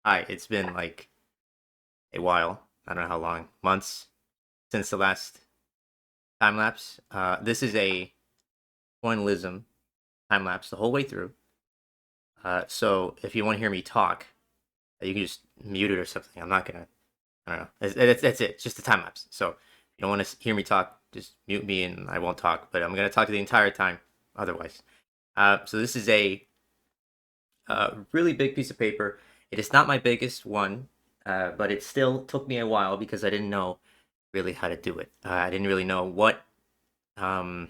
Hi, it's been like a while. I don't know how long, months since the last time lapse. This is a pointillism time lapse the whole way through. So if you want to hear me talk, you can just mute it or something. I'm not gonna. I don't know. That's it. It's just a time lapse. So if you don't want to hear me talk, just mute me and I won't talk. But I'm gonna talk the entire time. Otherwise, so this is a really big piece of paper. It is not my biggest one, but it still took me a while because I didn't know really how to do it. I didn't really know what um,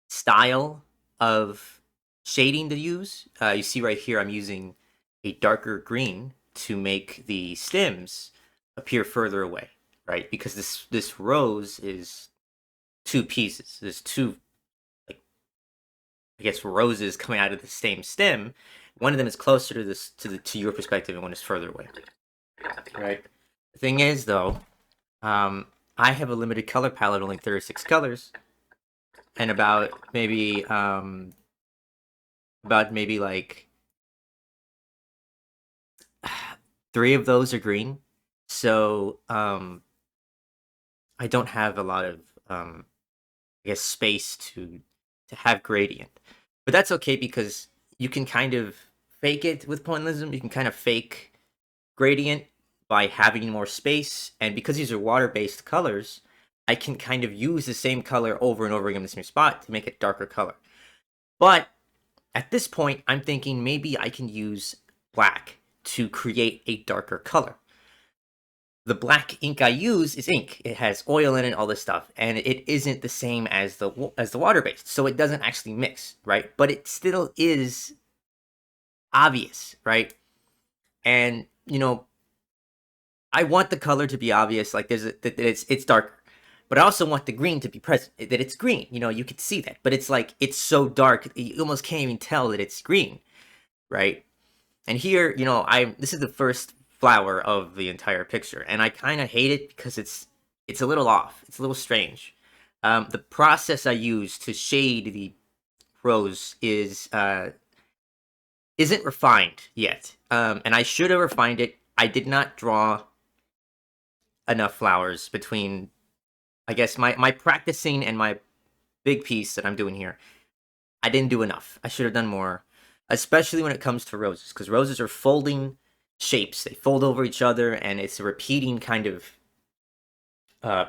style of shading to use. You see right here, I'm using a darker green to make the stems appear further away, right? Because this rose is two pieces. There's two, like, I guess, roses coming out of the same stem. One of them is closer to this to your perspective, and one is further away, right? The thing is, though, I have a limited color palette, only 36 colors, and about maybe like three of those are green. So I don't have a lot of I guess space to have gradient. But that's okay because you can kind of fake it with pointillism. You can kind of fake gradient by having more space, and because these are water-based colors, I can kind of use the same color over and over again in the same spot to make it darker color. But at this point, I'm thinking maybe I can use black to create a darker color. The black ink I use is ink. It has oil in it, all this stuff, and it isn't the same as the water-based, so it doesn't actually mix, right? But it still is obvious, right? And I want the color to be obvious, like that it's darker, but I also want the green to be present, that it's green. You can see that, but it's like it's so dark you almost can't even tell that it's green, right? And here, this is the first flower of the entire picture, and I kind of hate it because it's a little off. It's a little strange. The process I use to shade the rose isn't refined yet, and I should have refined it. I did not draw enough flowers between, I guess, my practicing and my big piece that I'm doing here. I didn't do enough. I should have done more, especially when it comes to roses, because roses are folding shapes. They fold over each other, and it's a repeating kind of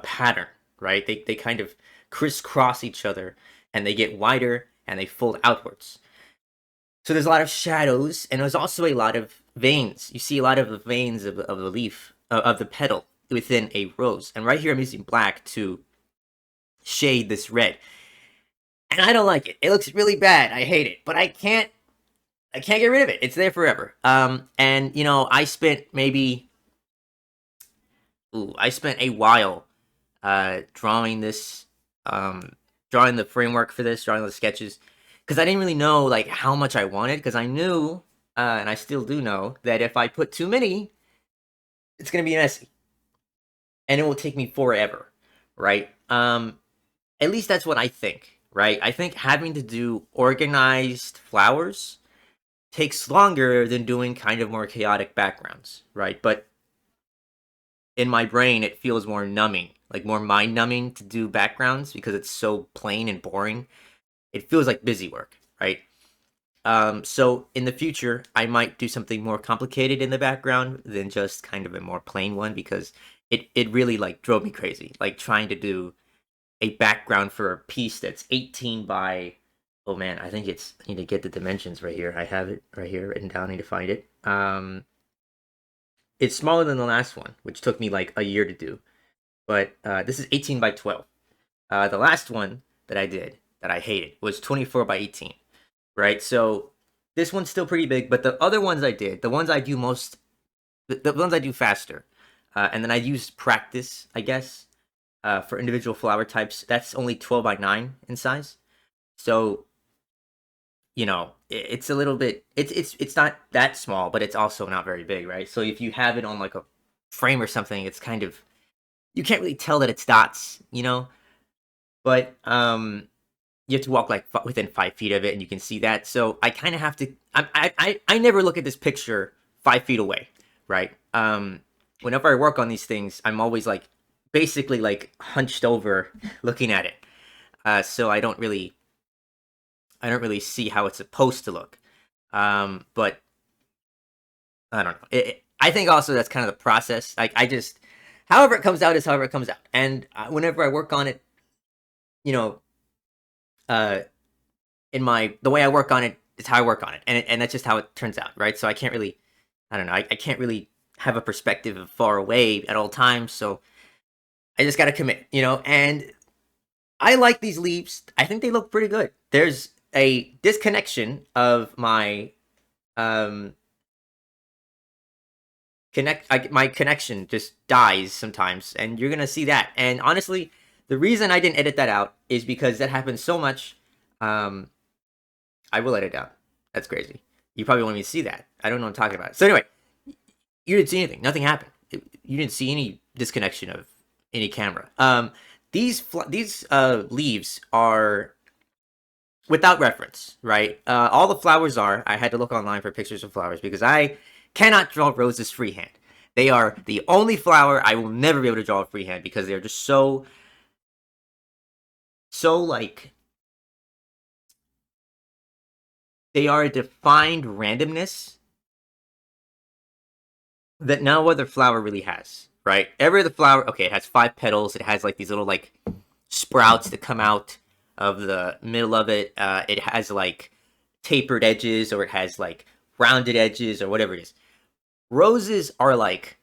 pattern, right? They kind of crisscross each other, and they get wider, and they fold outwards. So there's a lot of shadows, and there's also a lot of veins. You see a lot of the veins of the leaf, of the petal within a rose. And right here, I'm using black to shade this red. And I don't like it. It looks really bad. I hate it. But I can't get rid of it. It's there forever. And I spent a while drawing this, drawing the framework for this, drawing the sketches, because I didn't really know like how much I wanted, because I knew, and I still do know, that if I put too many, it's gonna be messy, and it will take me forever, right? At least that's what I think, right? I think having to do organized flowers takes longer than doing kind of more chaotic backgrounds, right? But in my brain, it feels more numbing, like more mind numbing to do backgrounds because it's so plain and boring. It feels like busy work, right? So in the future, I might do something more complicated in the background than just kind of a more plain one, because it really like drove me crazy, like trying to do a background for a piece that's 18 by, oh man, I need to get the dimensions right here. I have it right here written down. I need to find it. It's smaller than the last one, which took me like a year to do, but this is 18 by 12. The last one that I did that I hated was 24 by 18, right? So this one's still pretty big, but the other ones I did, the ones I do most, the ones I do faster, and then I use practice, I guess, for individual flower types. That's only 12 by 9 in size. So, it's a little bit, it's not that small, but it's also not very big, right? So if you have it on like a frame or something, it's kind of, you can't really tell that it's dots, but you have to walk like within 5 feet of it, and you can see that. So I kind of have to. I never look at this picture 5 feet away, right? Whenever I work on these things, I'm always like basically like hunched over looking at it. So I don't really see how it's supposed to look. But I don't know. I think also that's kind of the process. Like I just, however it comes out is however it comes out. And whenever I work on it, you know, uh, the way I work on it is how I work on it, and that's just how it turns out, right? So I can't really, I don't know, I can't really have a perspective of far away at all times. So I just got to commit, and I like these leaves. I think they look pretty good. There's a disconnection of my um my connection just dies sometimes, and you're gonna see that. And honestly, the reason I didn't edit that out is because that happens so much. Um, I will edit it out. That's crazy. You probably want me to see that. I don't know what I'm talking about. So anyway, you didn't see anything. Nothing happened. You didn't see any disconnection of any camera. These leaves are without reference, right? All the flowers are. I had to look online for pictures of flowers because I cannot draw roses freehand. They are the only flower I will never be able to draw freehand because they're just so like they are a defined randomness that no other flower really has, right? Every other flower, okay, it has 5 petals. It has like these little like sprouts that come out of the middle of it. It has like tapered edges, or it has like rounded edges, or whatever it is. Roses are like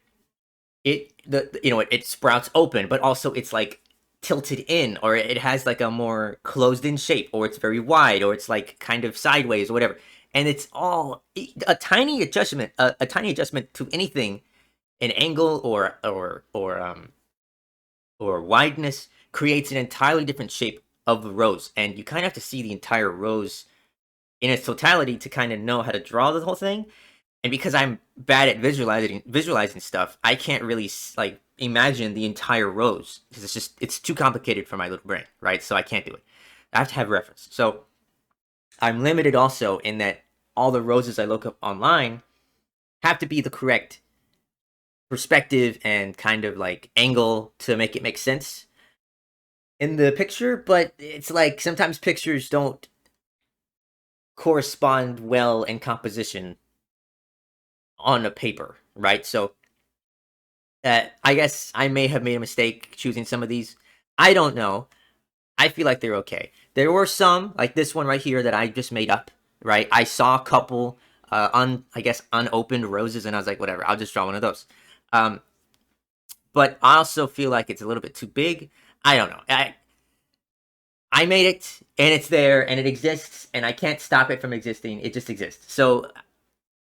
it sprouts open, but also it's like tilted in, or it has like a more closed in shape, or it's very wide, or it's like kind of sideways or whatever. And it's all a tiny adjustment, a tiny adjustment to anything, an angle or wideness creates an entirely different shape of the rose. And you kind of have to see the entire rose in its totality to kind of know how to draw the whole thing. And because I'm bad at visualizing stuff, I can't really like imagine the entire rose because it's too complicated for my little brain, right? So I can't do it. I have to have reference. So I'm limited also in that all the roses I look up online have to be the correct perspective and kind of like angle to make it make sense in the picture. But it's like sometimes pictures don't correspond well in composition on a paper, right? So I guess I may have made a mistake choosing some of these. I don't know. I feel like they're okay. There were some, like this one right here, that I just made up, right? I saw a couple I guess unopened roses, and I was like, whatever, I'll just draw one of those. But I also feel like it's a little bit too big. I don't know. I made it, and it's there, and it exists, and I can't stop it from existing. It just exists. So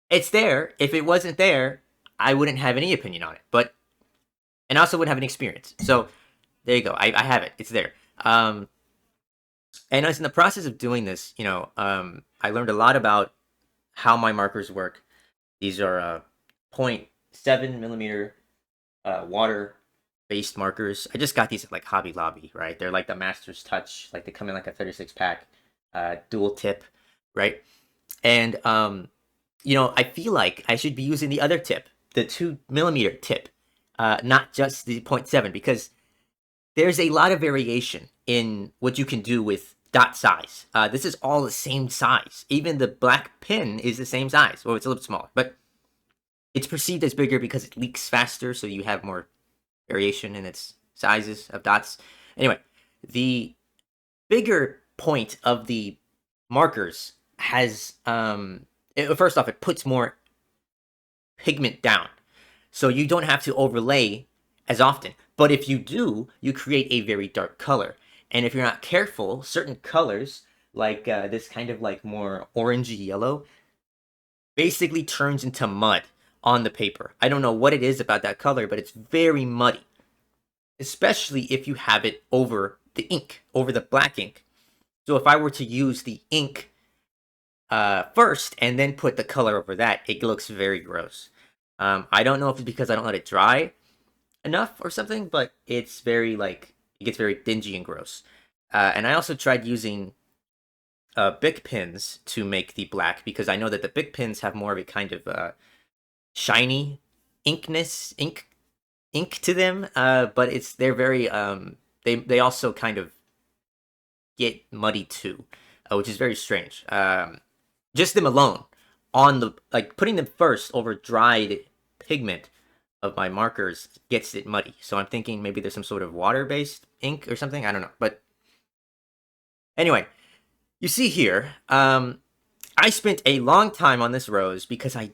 it's there. If it wasn't there, I wouldn't have any opinion on it. And I also wouldn't have any experience. So there you go. I have it. It's there. And as in the process of doing this, I learned a lot about how my markers work. These are 0.7 millimeter water-based markers. I just got these at like Hobby Lobby, right? They're like the Master's Touch. Like they come in like a 36-pack, dual tip, right? And I feel like I should be using the other tip, the 2 millimeter tip, not just the 0.7, because there's a lot of variation in what you can do with dot size. This is all the same size. Even the black pin is the same size. Well, it's a little bit smaller, but it's perceived as bigger because it leaks faster, so you have more variation in its sizes of dots. Anyway, the bigger point of the markers has, first off, it puts more pigment down, so you don't have to overlay as often. But if you do, you create a very dark color. And if you're not careful, certain colors, like this kind of like more orangey yellow, basically turns into mud on the paper. I don't know what it is about that color, but it's very muddy, especially if you have it over the ink, over the black ink. So if I were to use the ink first and then put the color over that, it looks very gross. I don't know if it's because I don't let it dry enough or something, but it's very like, it gets very dingy and gross. And I also tried using Bic pins to make the black, because I know that the Bic pins have more of a kind of shiny ink to them, but they're very they also kind of get muddy too, which is very strange. Just them alone on the like putting them first over dried pigment of my markers gets it muddy. So I'm thinking maybe there's some sort of water-based ink or something. I don't know, but anyway, you see here, I spent a long time on this rose because I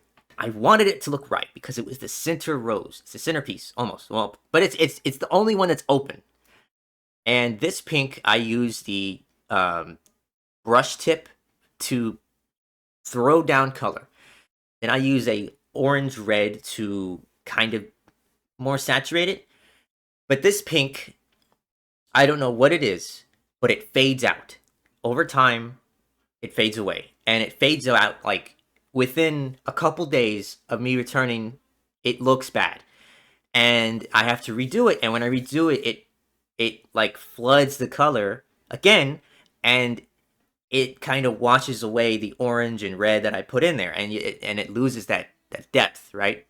wanted it to look right because it was the center rose. It's the centerpiece almost. Well, but it's the only one that's open. And this pink, I use the brush tip to throw down color. Then I use a orange red to kind of more saturate it. But this pink, I don't know what it is, but it fades out. Over time, it fades away. And it fades out like within a couple days of me returning, it looks bad. And I have to redo it. And when I redo it, it like floods the color again, and it kind of washes away the orange and red that I put in there, and it loses that depth, right?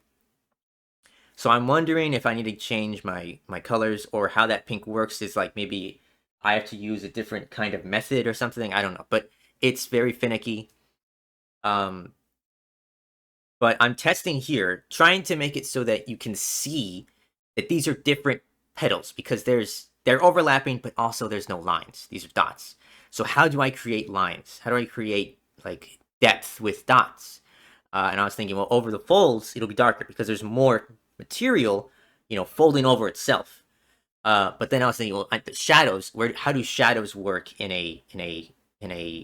So I'm wondering if I need to change my colors, or how that pink works is like maybe I have to use a different kind of method or something. I don't know, but it's very finicky. But I'm testing here, trying to make it so that you can see that these are different petals, because they're overlapping, but also there's no lines. These are dots. So how do I create lines? How do I create like depth with dots? And I was thinking, well, over the folds, it'll be darker because there's more material, folding over itself. But then I was thinking, well, the shadows, how do shadows work in a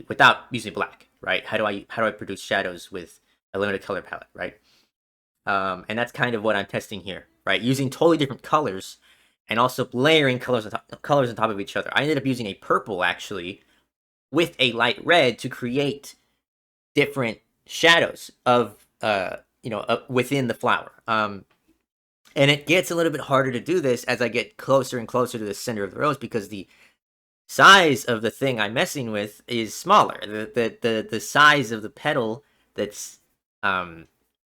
without using black, right? How do I produce shadows with a limited color palette, right? And that's kind of what I'm testing here, right? Using totally different colors and also layering colors on top of each other. I ended up using a purple actually with a light red to create different shadows of within the flower. And it gets a little bit harder to do this as I get closer and closer to the center of the rose, because the size of the thing I'm messing with is smaller. The size of the petal that's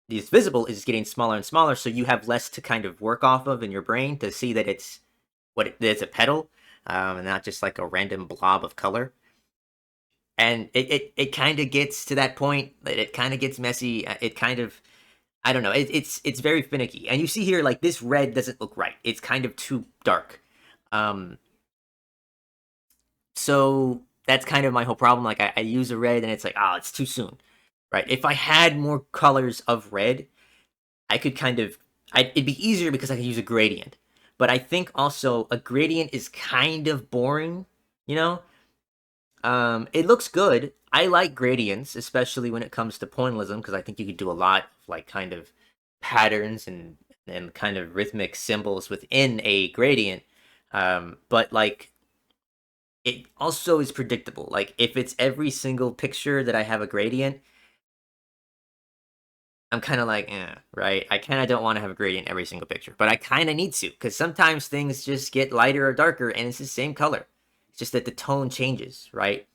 is visible is getting smaller and smaller, so you have less to kind of work off of in your brain to see that it's it's a petal, and not just like a random blob of color. And it kind of gets to that point that it kind of gets messy. It kind of, I don't know. It's very finicky. And you see here, like, this red doesn't look right. It's kind of too dark. So that's kind of my whole problem. Like, I use a red and it's like, oh, it's too soon, right? If I had more colors of red, I could kind of, it'd be easier because I could use a gradient. But I think also a gradient is kind of boring, you know? It looks good. I like gradients, especially when it comes to pointillism, because I think you could do a lot of like kind of patterns and kind of rhythmic symbols within a gradient. But like, it also is predictable. Like, if it's every single picture that I have a gradient, I'm kind of like, right? I kind of don't want to have a gradient every single picture, but I kind of need to, because sometimes things just get lighter or darker and it's the same color. It's just that the tone changes, right?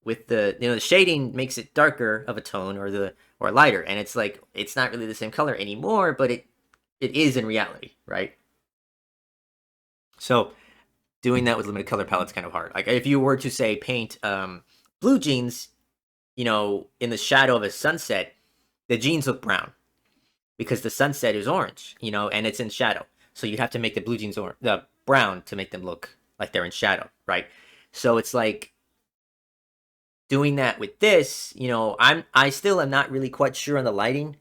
With the shading makes it darker of a tone, or lighter, and it's like it's not really the same color anymore, but it is in reality, right? So doing that with limited color palette's kind of hard. Like, if you were to say paint blue jeans, in the shadow of a sunset, the jeans look brown because the sunset is orange, and it's in shadow. So you'd have to make the blue jeans the brown to make them look like they're in shadow, right? So it's like, doing that with this, I still am not really quite sure on the lighting.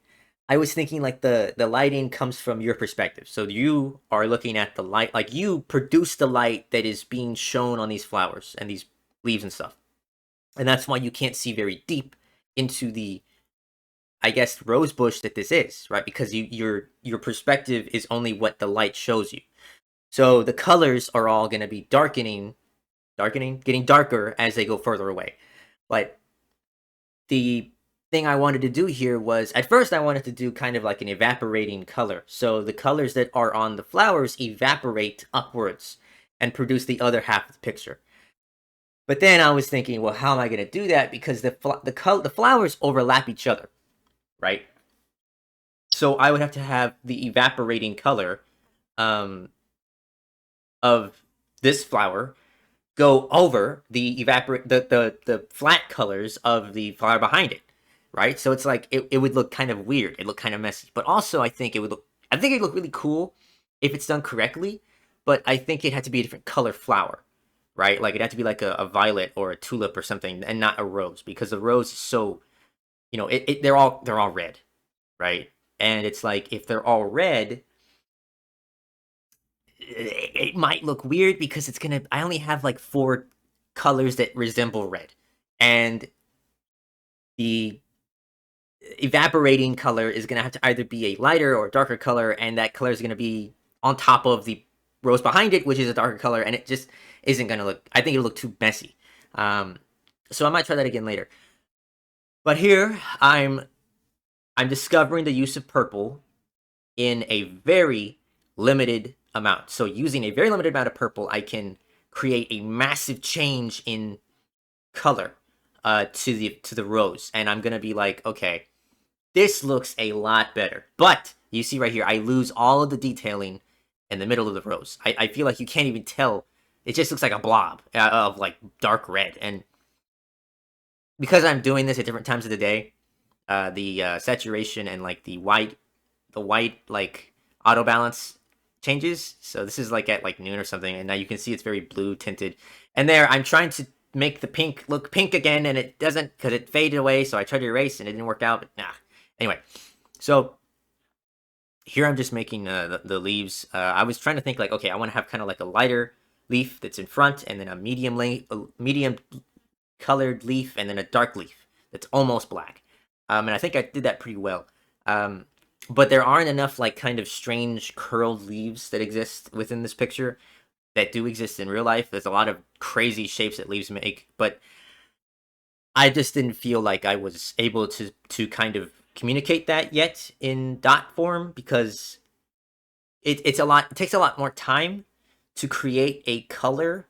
I was thinking like the lighting comes from your perspective. So you are looking at the light, like you produce the light that is being shown on these flowers and these leaves and stuff. And that's why you can't see very deep into the, I guess, rose bush that this is, right? Because your perspective is only what the light shows you. So the colors are all going to be getting darker as they go further away. But the thing I wanted to do here was, at first I wanted to do kind of like an evaporating color. So the colors that are on the flowers evaporate upwards and produce the other half of the picture. But then I was thinking, well, how am I going to do that? Because the flowers overlap each other, right? So I would have to have the evaporating color of this flower go over the the flat colors of the flower behind it, right? So it's like it would look kind of weird. It look kind of messy. But also I think it would look really cool if it's done correctly, but I think it had to be a different color flower, right? Like it had to be like a violet or a tulip or something and not a rose because the rose is so, they're all red, right? And it's like if they're all red, it might look weird because I only have like four colors that resemble red. And the evaporating color is gonna have to either be a lighter or darker color, and that color is gonna be on top of the rose behind it, which is a darker color, and it just isn't gonna look. I think it'll look too messy. Um, so I might try that again later. But here I'm discovering the use of purple in a very limited amount. So using a very limited amount of purple, I can create a massive change in color to the rose, and I'm gonna be like, okay, this looks a lot better. But you see right here, I lose all of the detailing in the middle of the rose. I feel like you can't even tell. It just looks like a blob of like dark red. And because I'm doing this at different times of the day, the saturation and like the white like auto balance changes. So this is like at like noon or something, and now you can see it's very blue tinted. And there, I'm trying to make the pink look pink again, and it doesn't because it faded away. So I tried to erase, and it didn't work out. But nah. Anyway, so here I'm just making the leaves. I was trying to think like, okay, I want to have kind of like a lighter leaf that's in front, and then a medium colored leaf, and then a dark leaf that's almost black. And I think I did that pretty well. Um, but there aren't enough like kind of strange curled leaves that exist within this picture that do exist in real life. There's a lot of crazy shapes that leaves make, but I just didn't feel like I was able to kind of communicate that yet in dot form because it's a lot. It takes a lot more time to create a color,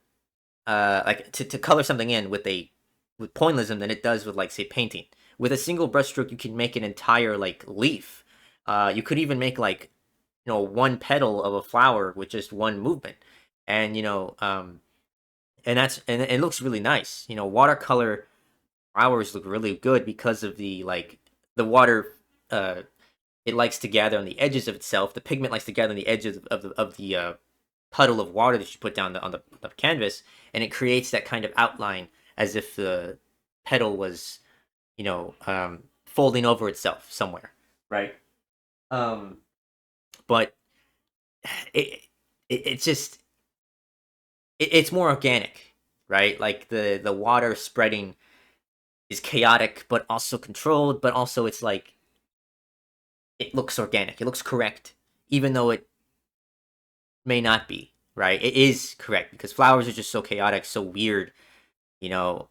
like to color something in with pointillism than it does with like say painting. With a single brushstroke, you can make an entire like leaf. You could even make like one petal of a flower with just one movement, and and it looks really nice. Watercolor flowers look really good because of the water. Uh, it likes to gather on the edges of itself. The pigment likes to gather on the edges of the puddle of water that you put down on the canvas, and it creates that kind of outline as if the petal was, folding over itself somewhere, right? Um, but it, it's just it's more organic, right? Like the water spreading is chaotic, but also controlled, but also it's like it looks organic. It looks correct, even though it may not be, right? It is correct because flowers are just so chaotic, so weird, you know,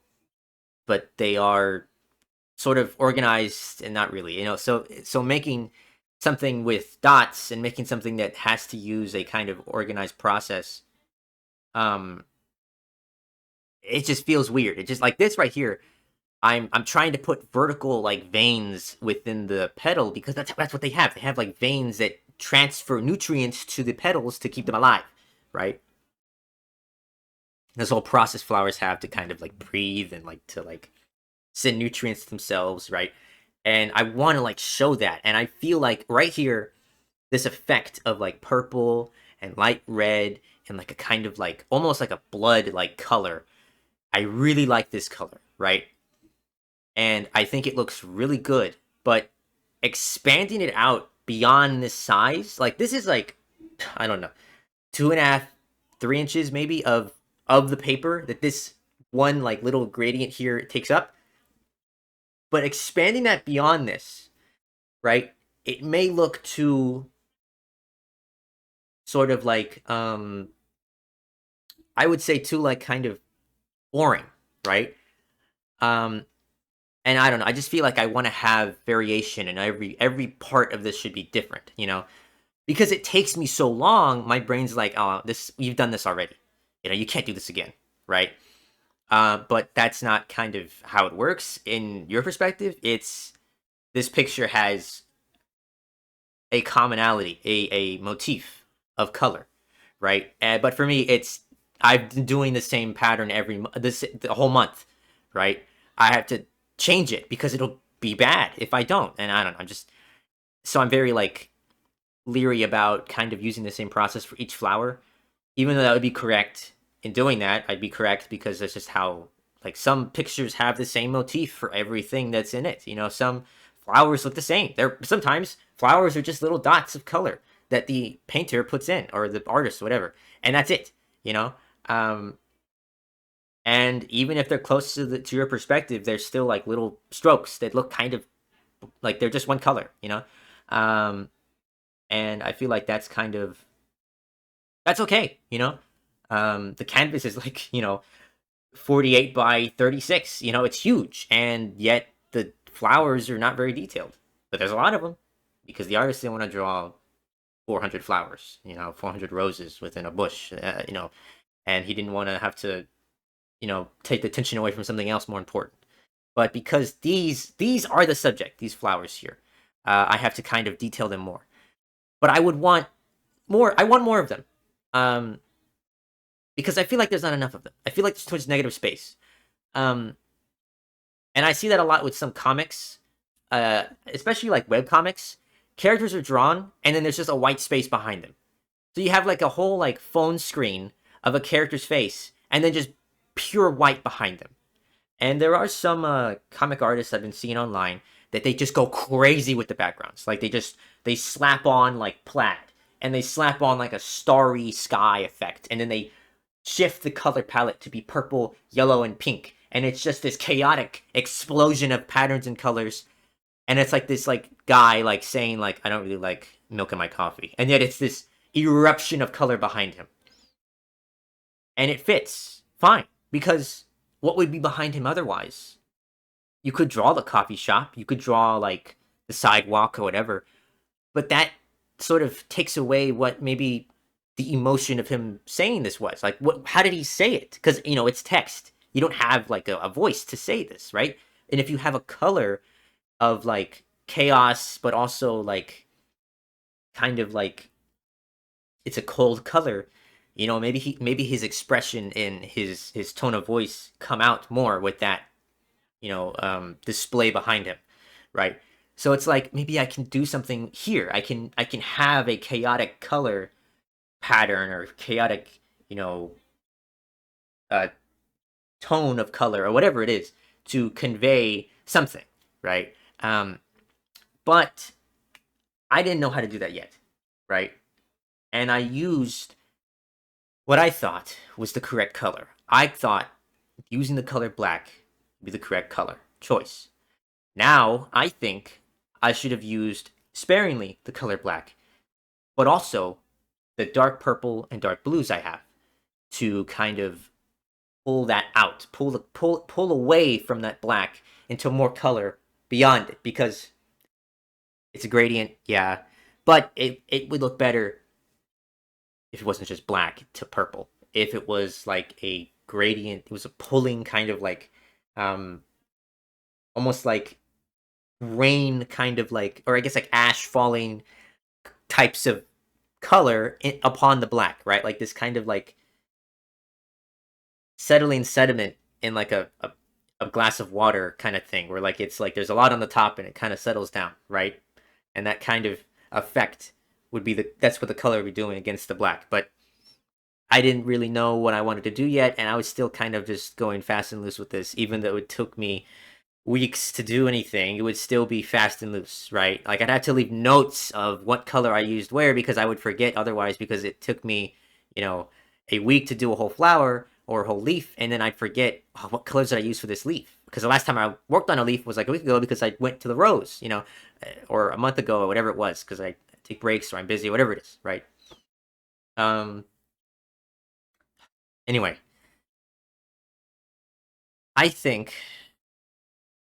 but they are sort of organized and not really, so making something with dots and making something that has to use a kind of organized process, um it just feels weird. It just like this right here. I'm trying to put vertical like veins within the petal because that's what they have. They have like veins that transfer nutrients to the petals to keep them alive, right? This whole process flowers have to kind of like breathe and like to like send nutrients to themselves, right? And I want to like show that. And I feel like right here, this effect of like purple and light red and like a kind of like almost like a blood like color. I really like this color, right? And I think it looks really good. But expanding it out beyond this size, like this is like, I don't know, 2.5, 3 inches maybe of the paper that this one like little gradient here takes up. But expanding that beyond this, right? It may look too sort of like I would say too like kind of boring, right? Um and I don't know, I just feel like I want to have variation and every part of this should be different, Because it takes me so long, my brain's like, "Oh, this you've done this already. You can't do this again." Right? But that's not kind of how it works in your perspective. It's this picture has a commonality, a motif of color, right? But for me, it's I've been doing the same pattern the whole month, right? I have to change it because it'll be bad if I don't, and I don't know. I'm very like leery about kind of using the same process for each flower, even though that would be correct. In doing that, I'd be correct because that's just how like some pictures have the same motif for everything that's in it. Some flowers look the same. They're sometimes flowers are just little dots of color that the painter puts in or the artist, whatever, and that's it. You know, um, and even if they're close to your perspective, they're still like little strokes that look kind of like they're just one color. Um, and I feel like that's okay. The canvas is like 48 by 36. It's huge, and yet the flowers are not very detailed. But there's a lot of them because the artist didn't want to draw 400 flowers, 400 roses within a bush, and he didn't want to have to, take the attention away from something else more important. But because these are the subject, these flowers here, I have to kind of detail them more. But I would want more. I want more of them. Um, because I feel like there's not enough of them. I feel like there's too much negative space. Um, and I see that a lot with some comics, especially like web comics. Characters are drawn, and then there's just a white space behind them. So you have like a whole like phone screen of a character's face, and then just pure white behind them. And there are some comic artists I've been seeing online that they just go crazy with the backgrounds. Like they slap on like plaid, and they slap on like a starry sky effect, and then they shift the color palette to be purple, yellow, and pink. And it's just this chaotic explosion of patterns and colors. And it's like this like guy like saying like I don't really like milk in my coffee. And yet it's this eruption of color behind him. And it fits fine because what would be behind him otherwise? You could draw the coffee shop, you could draw like the sidewalk or whatever, but that sort of takes away what maybe the emotion of him saying this was. Like, how did he say it? Because it's text. You don't have like a voice to say this, right? And if you have a color of like chaos, but also like kind of like it's a cold color, maybe his expression in his tone of voice come out more with that display behind him, right? So it's like maybe I can do something here. I can have a chaotic color pattern or chaotic, uh, tone of color or whatever it is to convey something, right? But I didn't know how to do that yet, right? And I used what I thought was the correct color. I thought using the color black would be the correct color choice. Now, I think I should have used sparingly the color black, but also the dark purple and dark blues I have to kind of pull that out, pull away from that black into more color beyond it because it's a gradient, yeah, but it would look better if it wasn't just black to purple. If it was like a gradient, it was a pulling kind of like um almost like rain kind of like, or I guess like ash falling types of color upon the black, right? Like this kind of like settling sediment in like a glass of water kind of thing, where like it's like there's a lot on the top and it kind of settles down, right? And that kind of effect would be that's what the color would be doing against the black. But I didn't really know what I wanted to do yet, and I was still kind of just going fast and loose with this, even though it took me weeks to do anything. It would still be fast and loose, right? Like I'd have to leave notes of what color I used where because I would forget otherwise because it took me, a week to do a whole flower or a whole leaf, and then I'd forget what colors did I use for this leaf because the last time I worked on a leaf was like a week ago because I went to the rose, or a month ago or whatever it was because I take breaks or I'm busy, whatever it is, right? Um. Anyway, I think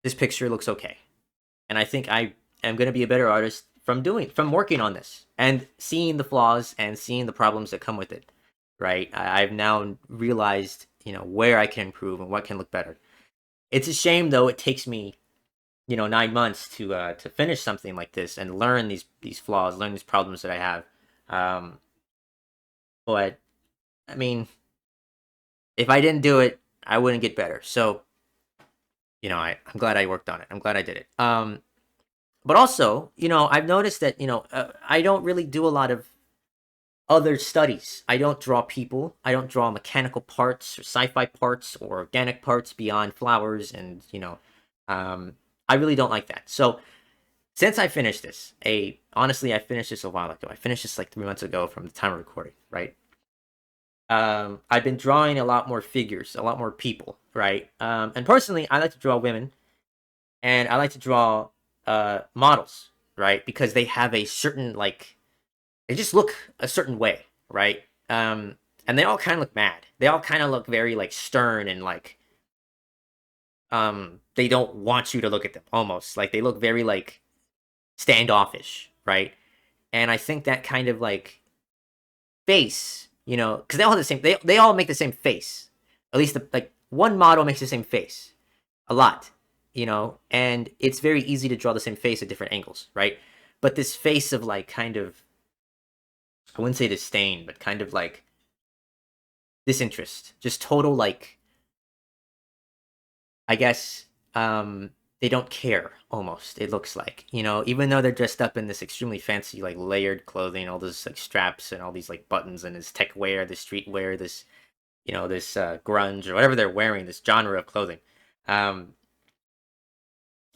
this picture looks okay. And I think I am going to be a better artist from working on this and seeing the flaws and seeing the problems that come with it, right? I've now realized, where I can improve and what can look better. It's a shame though, it takes me 9 months to finish something like this and learn these flaws, learn these problems that I have. Um, but I mean, if I didn't do it, I wouldn't get better. So I'm glad I worked on it. I'm glad I did it. But also, I've noticed that I don't really do a lot of other studies. I don't draw people. I don't draw mechanical parts or sci-fi parts or organic parts beyond flowers, and I really don't like that. So since I finished this, honestly, I finished this a while ago. I finished this like 3 months ago from the time of recording, right? I've been drawing a lot more figures, a lot more people, right? And personally, I like to draw women, and I like to draw models, right? Because they have a certain like they just look a certain way, right? And they all kind of look mad. They all kind of look very like stern and like they don't want you to look at them almost. Like they look very like standoffish, right? And I think that kind of like face, because they all have the same they all make the same face. At least like one model makes the same face a lot, and it's very easy to draw the same face at different angles, right? But this face of like kind of I wouldn't say disdain, but kind of like disinterest, just total like I guess they don't care almost. It looks like even though they're dressed up in this extremely fancy like layered clothing, all those like straps and all these like buttons and this tech wear, this street wear, this this grunge or whatever they're wearing, this genre of clothing. Um,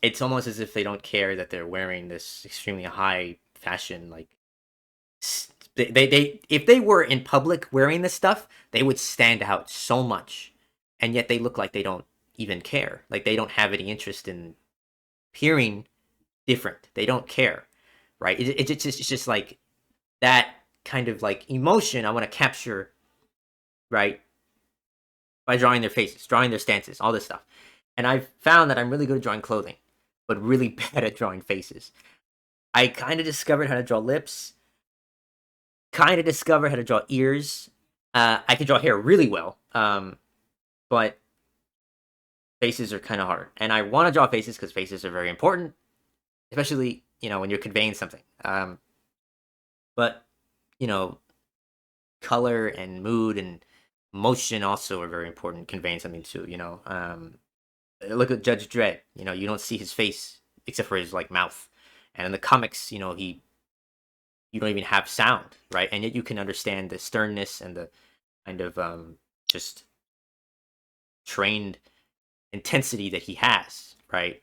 it's almost as if they don't care that they're wearing this extremely high fashion like they if they were in public wearing this stuff, they would stand out so much, and yet they look like they don't even care. Like they don't have any interest in appearing different. They don't care, right? It's just like that kind of like emotion I want to capture, right? By drawing their faces, drawing their stances, all this stuff. And I've found that I'm really good at drawing clothing, but really bad at drawing faces. I kind of discovered how to draw lips, kind of discovered how to draw ears. I can draw hair really well, but faces are kind of hard. And I want to draw faces because faces are very important, especially when you're conveying something. But you know, color and mood and motion also are very important conveying something too. Look at Judge Dredd. You don't see his face except for his like mouth, and in the comics, he you don't even have sound, right? And yet you can understand the sternness and the kind of just trained intensity that he has, right?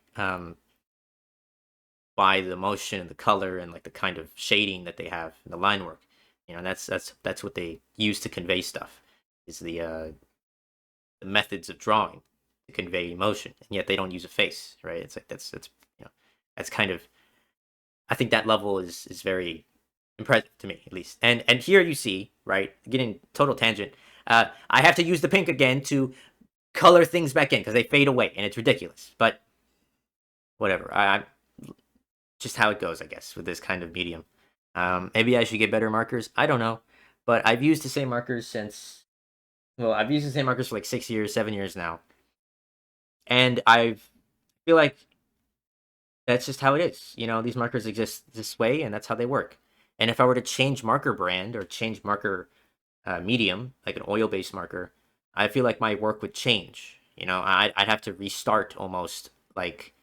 By the motion and the color and like the kind of shading that they have in the line work. That's what they use to convey stuff. Is the methods of drawing to convey emotion, and yet they don't use a face, right? It's like that's kind of I think that level is very impressive to me at least. And here you see, right, getting total tangent. I have to use the pink again to color things back in because they fade away and it's ridiculous. But whatever. I just how it goes, I guess, with this kind of medium. Maybe I should get better markers. I don't know, but I've used the same markers since. Well, I've used the same markers for like 6 years, 7 years now, and I feel like that's just how it is. These markers exist this way, and that's how they work. And if I were to change marker brand or change marker medium, like an oil-based marker, I feel like my work would change. I'd have to restart almost like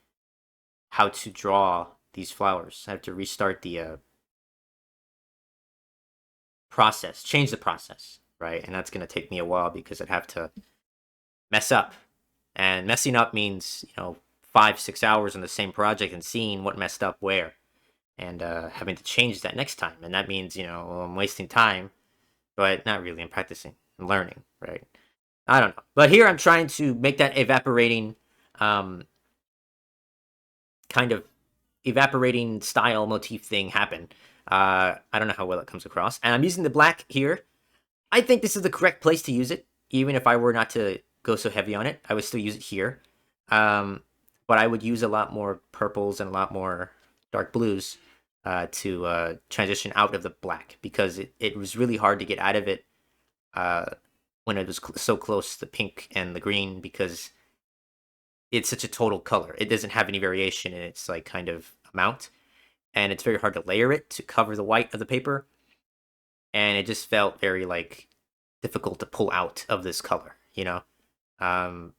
how to draw these flowers. I have to restart the process, change the process, right? And that's going to take me a while because I'd have to mess up. And messing up means, 5, 6 hours on the same project and seeing what messed up where and having to change that next time. And that means, I'm wasting time, but not really. I'm practicing and learning, right? I don't know. But here I'm trying to make that um, kind of evaporating style motif thing happen. I don't know how well it comes across. And I'm using the black here. I think this is the correct place to use it. Even if I were not to go so heavy on it, I would still use it here. But I would use a lot more purples and a lot more dark blues to transition out of the black because it was really hard to get out of it when it was so close to the pink and the green because it's such a total color. It doesn't have any variation in its like kind of amount, and it's very hard to layer it to cover the white of the paper, and it just felt very like difficult to pull out of this color, you know. Um,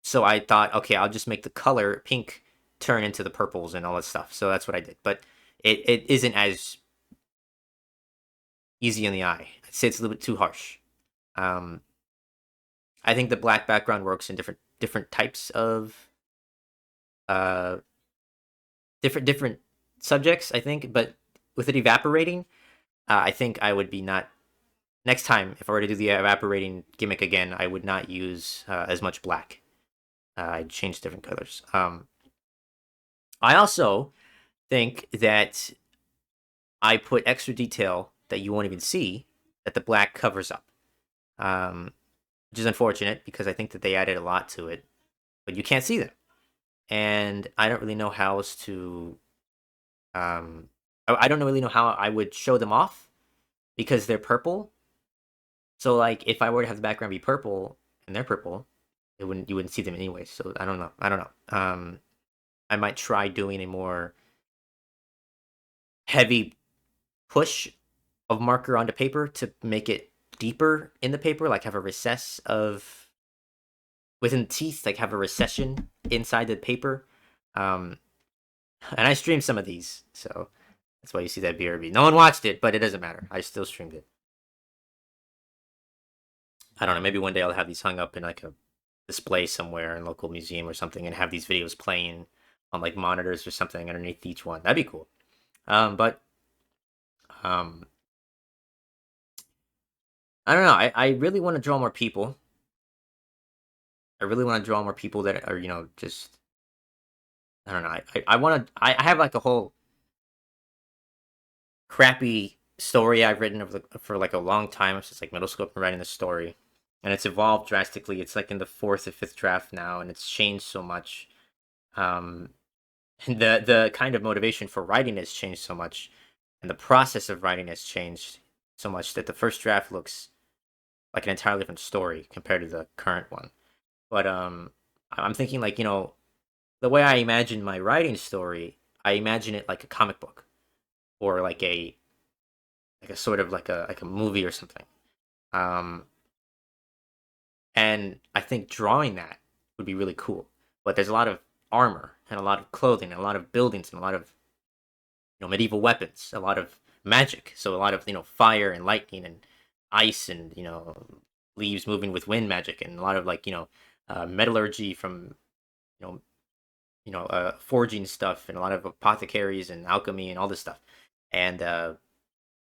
so I thought, okay, I'll just make the color pink turn into the purples and all that stuff. So that's what I did, but it isn't as easy on the eye. I'd say it's a little bit too harsh. Um, I think the black background works in different types of uh different subjects, I think, but with it evaporating, I think I would be not next time if I were to do the evaporating gimmick again, I would not use as much black. I'd change different colors. I also think that I put extra detail that you won't even see that the black covers up, um, which is unfortunate because I think that they added a lot to it, but you can't see them, and I don't really know how else to. I don't really know how I would show them off because they're purple. So like if I were to have the background be purple and they're purple, you wouldn't see them anyway. So I don't know. I don't know. I might try doing a more heavy push of marker onto paper to make it deeper in the paper, like have a recess of within the teeth, like have a recession inside the paper. Um, and I streamed some of these, so that's why you see that BRB. No one watched it, but it doesn't matter. I still streamed it. I don't know. Maybe one day I'll have these hung up in like a display somewhere in a local museum or something, and have these videos playing on like monitors or something underneath each one. That'd be cool. But um, I don't know. I really want to draw more people. I really want to draw more people that are, just I don't know. I want to. I have like a whole crappy story I've written for like a long time. It's just like middle school. I've been writing this story, and it's evolved drastically. It's like in the fourth or fifth draft now, and it's changed so much. Um, and the kind of motivation for writing has changed so much, and the process of writing has changed so much that the first draft looks like an entirely different story compared to the current one. But I'm thinking like the way I imagine my writing story, I imagine it like a comic book or like a sort of like a movie or something. Um, and I think drawing that would be really cool. But there's a lot of armor and a lot of clothing and a lot of buildings and a lot of medieval weapons, a lot of magic. So a lot of fire and lightning and ice and leaves moving with wind magic and a lot of like metallurgy from you know forging stuff and a lot of apothecaries and alchemy and all this stuff. And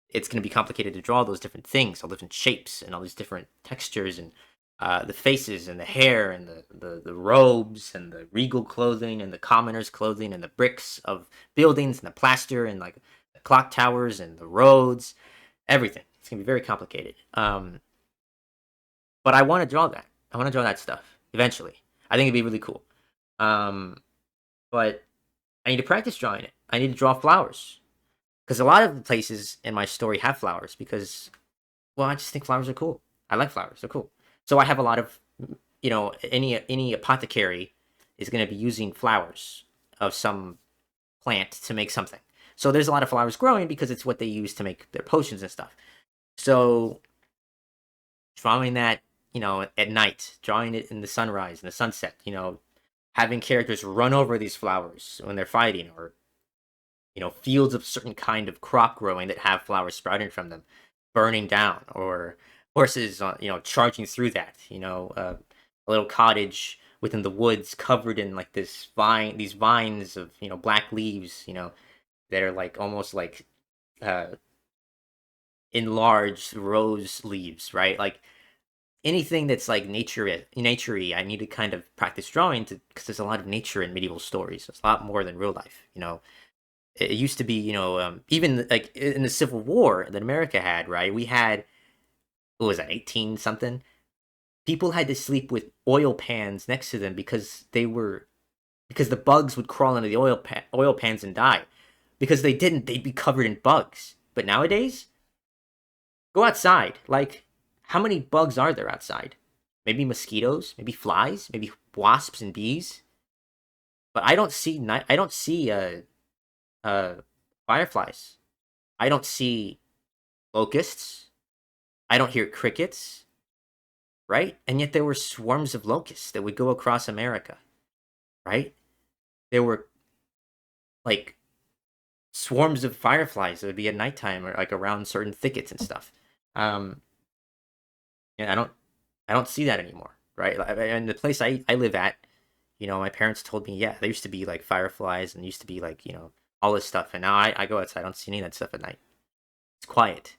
it's going to be complicated to draw those different things, all different shapes and all these different textures and the faces and the hair and the robes and the regal clothing and the commoners' clothing and the bricks of buildings and the plaster and like the clock towers and the roads, everything. It's going to be very complicated. But I want to draw that. I want to draw that stuff eventually. I think it'd be really cool. Um, but I need to practice drawing it. I need to draw flowers because a lot of the places in my story have flowers because, well, I just think flowers are cool. I like flowers; they're cool. So I have a lot of, any apothecary is going to be using flowers of some plant to make something. So there's a lot of flowers growing because it's what they use to make their potions and stuff. So drawing that, at night, drawing it in the sunrise and the sunset, having characters run over these flowers when they're fighting, or fields of certain kind of crop growing that have flowers sprouting from them, burning down, or horses, charging through that. A little cottage within the woods covered in like these vines of black leaves, that are like almost like uh, enlarged rose leaves, right? Like anything that's like naturey, I need to kind of practice drawing to because there's a lot of nature in medieval stories. It's a lot more than real life. It used to be, even like in the Civil War that America had, right? We had what was that, 18 something? People had to sleep with oil pans next to them because the bugs would crawl into the oil pans and die. Because they didn't, they'd be covered in bugs. But nowadays, go outside. Like, how many bugs are there outside? maybe mosquitoes, maybe flies, maybe wasps and bees. But I don't see night. I don't see uh fireflies. I don't see locusts. I don't hear crickets. Right, and yet there were swarms of locusts that would go across America. Right, there were like swarms of fireflies that would be at nighttime or like around certain thickets and stuff. Um, and I don't see that anymore, right? And the place I live at, my parents told me, yeah, there used to be like fireflies and used to be like all this stuff, and now I go outside, I don't see any of that stuff at night. It's quiet,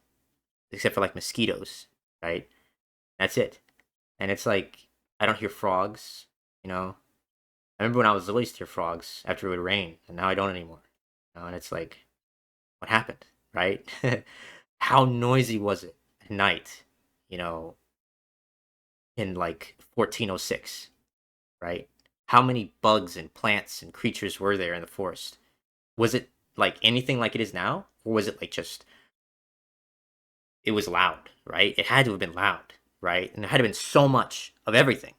except for like mosquitoes, right? That's it, and it's like I don't hear frogs. You know, I remember when I was little, I used to hear frogs after it would rain, and now I don't anymore. And it's like, what happened, right? How noisy was it at night? You know, in like 1406, right? How many bugs and plants and creatures were there in the forest? Was it like anything like it is now? Or was it like just, it was loud, right? It had to have been loud, right? And there had to have been so much of everything,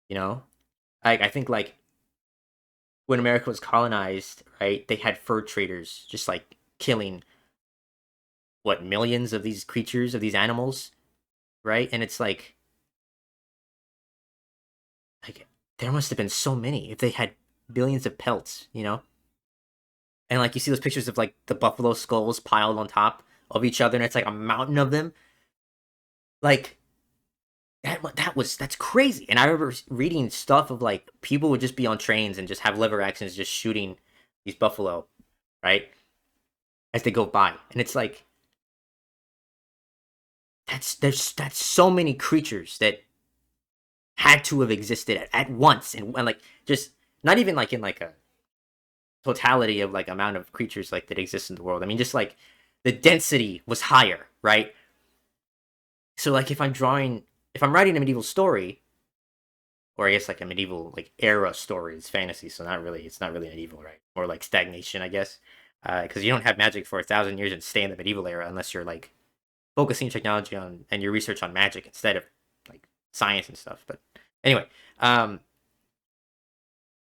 you know? I think like when America was colonized, right, they had fur traders just like killing what millions of these creatures, of these animals, right? And it's like there must have been so many if they had billions of pelts. And like you see those pictures of like the buffalo skulls piled on top of each other, and it's like a mountain of them. Like that's crazy. And I remember reading stuff of like people would just be on trains and just have liver accidents, just shooting these buffalo, right, as they go by, and it's like that's so many creatures that had to have existed at once, and like just not even like in like a totality of like amount of creatures like that exist in the world. I mean, just like the density was higher, right? So like if I'm writing a medieval story, or I guess like a medieval like era story, it's fantasy, so it's not really medieval, right? Or like stagnation, I guess, because you don't have magic for 1,000 years and stay in the medieval era unless you're like focusing technology on and your research on magic instead of like science and stuff. But anyway, um,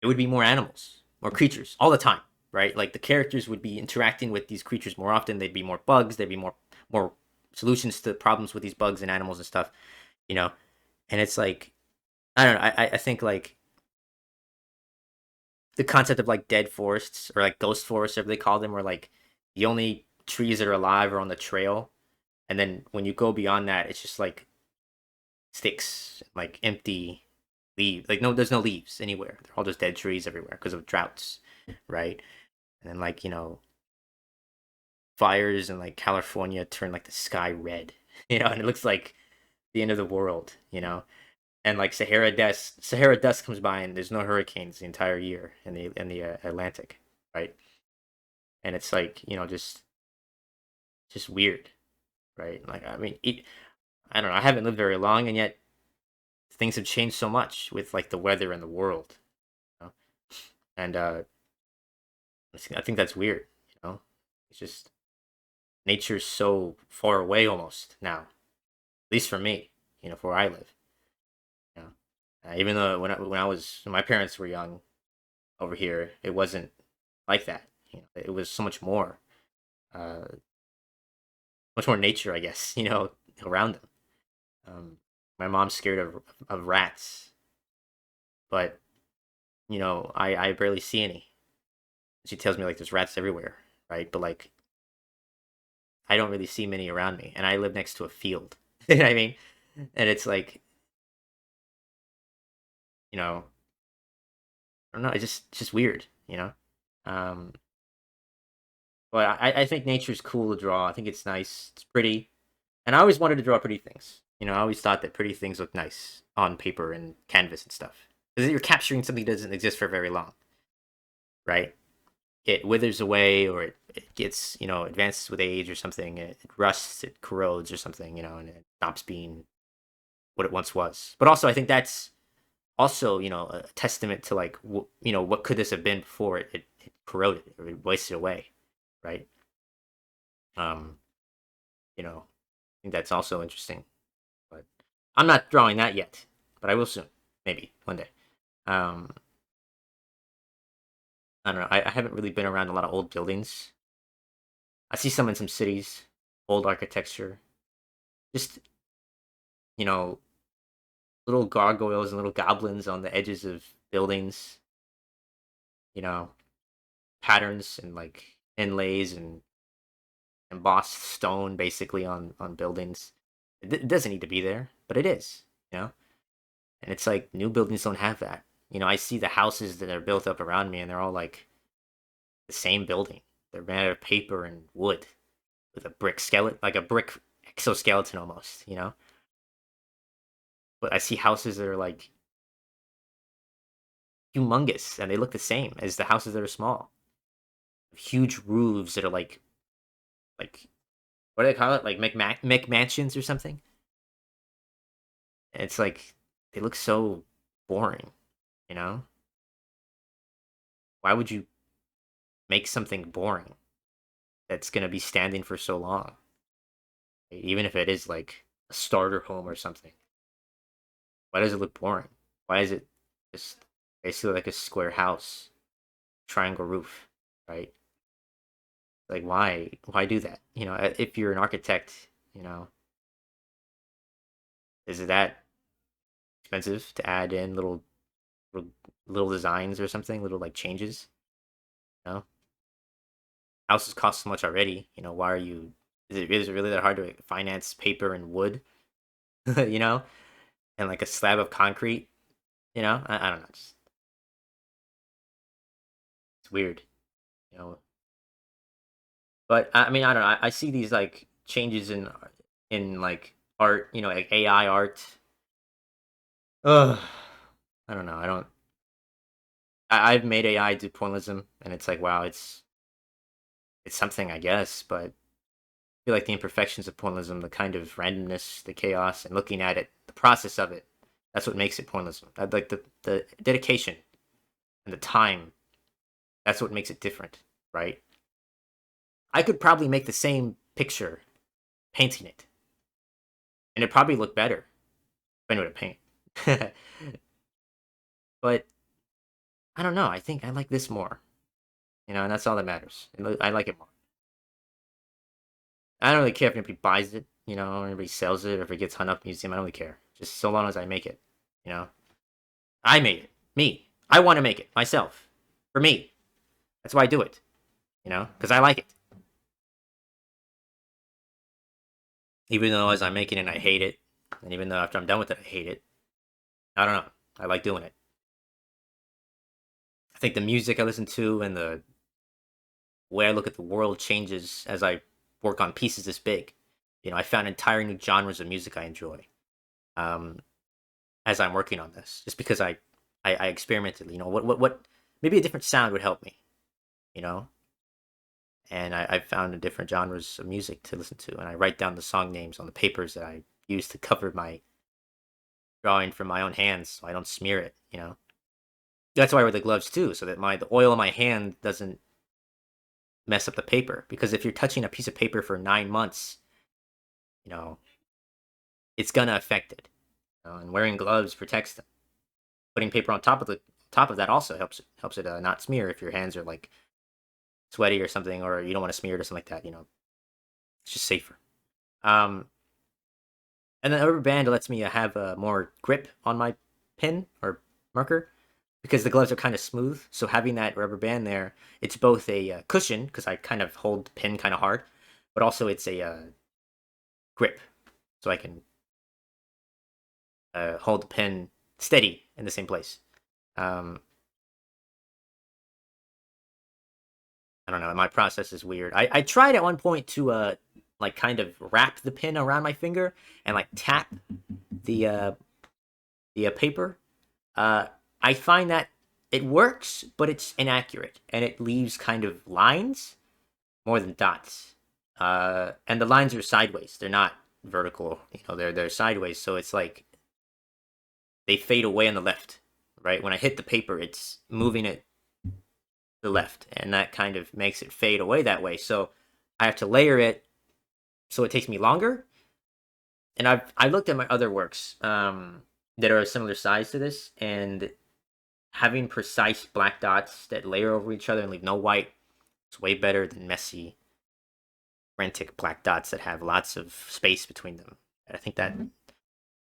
it would be more animals, more creatures all the time, right? Like the characters would be interacting with these creatures more often. There'd be more bugs. There'd be more solutions to problems with these bugs and animals and stuff, you know. And it's like I don't know. I think like the concept of like dead forests or like ghost forests, whatever they call them, where like the only trees that are alive are on the trail, and then when you go beyond that, it's just like sticks, like empty leaves. Like no, there's no leaves anywhere. They're all just dead trees everywhere because of droughts, right? And then like fires in like California turn like the sky red, and it looks like the end of the world. And like Sahara dust comes by and there's no hurricanes the entire year in the Atlantic, right? And it's like just weird, right? Like I mean, I don't know. I haven't lived very long, and yet things have changed so much with like the weather in the world, you know? And I think that's weird. It's just nature's so far away almost now, at least for me, for where I live. You know, even though when my parents were young over here, it wasn't like that. It was so uh, much more nature, I guess. Around them. My mom's scared of rats, but I barely see any. She tells me like there's rats everywhere, right? But like I don't really see many around me, and I live next to a field. You know what I mean? And it's like you know I don't know. It's just weird. Um, but I think nature's cool to draw. I think it's nice. It's pretty, and I always wanted to draw pretty things. I always thought that pretty things look nice on paper and canvas and stuff because you're capturing something that doesn't exist for very long, right? It withers away, or it gets advances with age or something. It rusts, it corrodes or something, and it stops being what it once was. But also, I think that's also a testament to like what could this have been before it corroded or it wasted away, right? um I think that's also interesting, but I'm not drawing that yet, but I will soon, maybe one day. Um, I don't know. I haven't really been around a lot of old buildings. I see some in some cities, old architecture, just you know, little gargoyles and little goblins on the edges of buildings. You know, patterns and like inlays and embossed stone basically on buildings. It doesn't need to be there, but it is. You know, and it's like new buildings don't have that. You know, I see the houses that are built up around me, and they're all like the same building. They're made out of paper and wood with a brick skeleton, like a brick exoskeleton almost. You know, but I see houses that are like humongous, and they look the same as the houses that are small. Huge roofs that are like what do they call it? Like McMansions or something. And it's like they look so boring. You know, why would you make something boring that's gonna be standing for so long? Even if it is like a starter home or something. Why does it look boring? Why is it just basically like a square house, triangle roof, right? Like why do that? You know, if you're an architect, you know, is it that expensive to add in little, little designs or something, little like changes? You know, houses cost so much already. You know, why are you? Is it really that hard to finance paper and wood? You know, and like a slab of concrete. You know, I don't know. It's weird. You know, but I mean, I don't know. I see these like changes in like art. You know, like AI art. Ugh. I don't know. I don't. I've made AI do pointillism, and it's like, wow, it's something, I guess, but I feel like the imperfections of pointillism, the kind of randomness, the chaos, and looking at it, the process of it, that's what makes it pointillism. Like the dedication and the time, that's what makes it different, right? I could probably make the same picture painting it, and it'd probably look better if I knew how to paint. But I don't know. I think I like this more, you know, and that's all that matters. I like it more. I don't really care if anybody buys it, you know, or anybody sells it, or if it gets hung up in a museum. I don't really care. Just so long as I make it, you know. I made it. Me. I want to make it myself. For me. That's why I do it, you know, because I like it. Even though as I'm making it, I hate it. And even though after I'm done with it, I hate it. I don't know. I like doing it. I think the music I listen to and the way I look at the world changes as I work on pieces this big. You know, I found entire new genres of music I enjoy. Um, as I'm working on this, just because I experimented. You know, what maybe a different sound would help me. You know, and I found different genres of music to listen to, and I write down the song names on the papers that I use to cover my drawing from my own hands, so I don't smear it. You know, that's why I wear the gloves too, so that the oil in my hand doesn't mess up the paper. Because if you're touching a piece of paper for 9 months, you know, it's gonna affect it. You know, and wearing gloves protects them. Putting paper on top of that also helps it not smear if your hands are like sweaty or something, or you don't want to smear it or something like that. You know, it's just safer. Um, and then the rubber band lets me have more grip on my pen or marker because the gloves are kind of smooth. So having that rubber band there, it's both a cushion because I kind of hold the pen kind of hard, but also it's a grip, so I can hold the pen steady in the same place. Um, I don't know. My process is weird. I tried at one point to like kind of wrap the pin around my finger and like tap the paper. Uh, I find that it works, but it's inaccurate and it leaves kind of lines more than dots. And the lines are sideways. They're not vertical. You know, they're sideways. So it's like they fade away on the left. Right when I hit the paper, it's moving it the left, and that kind of makes it fade away that way. So I have to layer it so it takes me longer, and I looked at my other works that are a similar size to this, and having precise black dots that layer over each other and leave no white is way better than messy, frantic black dots that have lots of space between them. I think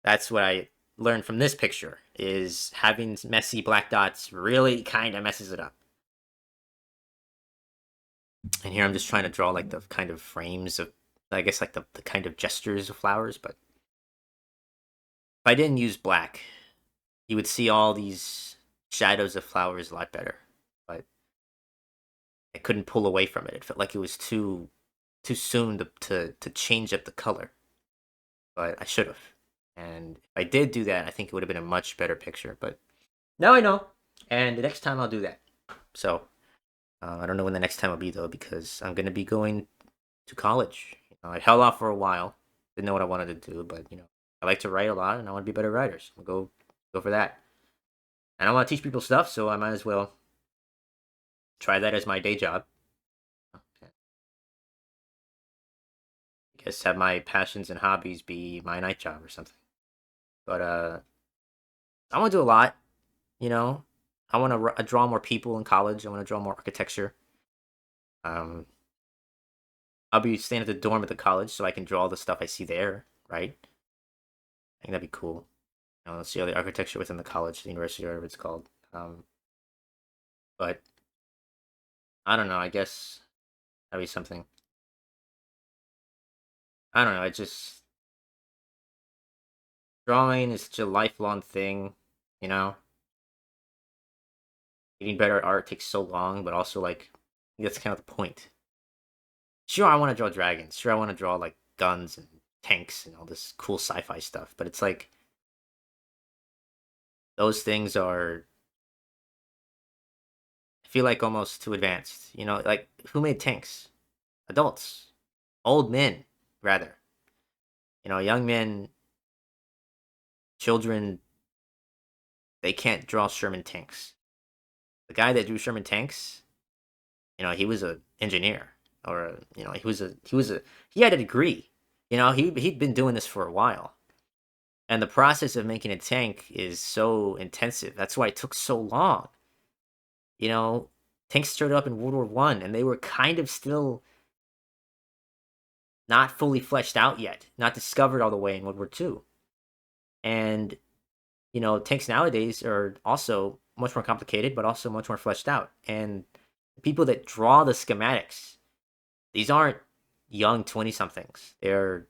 that's what I learned from this picture is having messy black dots really kind of messes it up. And here I'm just trying to draw like the kind of frames of, I guess, like the kind of gestures of flowers. But if I didn't use black, you would see all these shadows of flowers a lot better. But I couldn't pull away from it. It felt like it was too soon to change up the color. But I should have. And if I did do that, I think it would have been a much better picture. But now I know. And the next time I'll do that. So I don't know when the next time will be, though, because I'm going to be going to college. I held off for a while. Didn't know what I wanted to do. But, I like to write a lot, and I want to be better writers. I'll go for that. And I want to teach people stuff, so I might as well try that as my day job. I guess have my passions and hobbies be my night job or something. But I want to do a lot. You know, I want to draw more people in college. I want to draw more architecture. Um, I'll be staying at the dorm at the college so I can draw the stuff I see there. Right? I think that'd be cool. See all the architecture within the college, the university, or whatever it's called. But I don't know. I guess that'd be something. I don't know. I just drawing is such a lifelong thing. You know, getting better at art takes so long, but also like that's kind of the point. Sure, I want to draw dragons. Sure, I want to draw like guns and tanks and all this cool sci-fi stuff. But it's like those things are, I feel like almost too advanced. Like who made tanks? Adults, old men, rather. Young men, children, they can't draw Sherman tanks. The guy that drew Sherman tanks, he was an engineer, or he had a degree. He'd been doing this for a while. And the process of making a tank is so intensive. That's why it took so long. You know, Tanks started up in World War I, and they were kind of still not fully fleshed out yet, not discovered all the way in World War II. And tanks nowadays are also much more complicated, but also much more fleshed out. And the people that draw the schematics, these aren't young 20 somethings. They're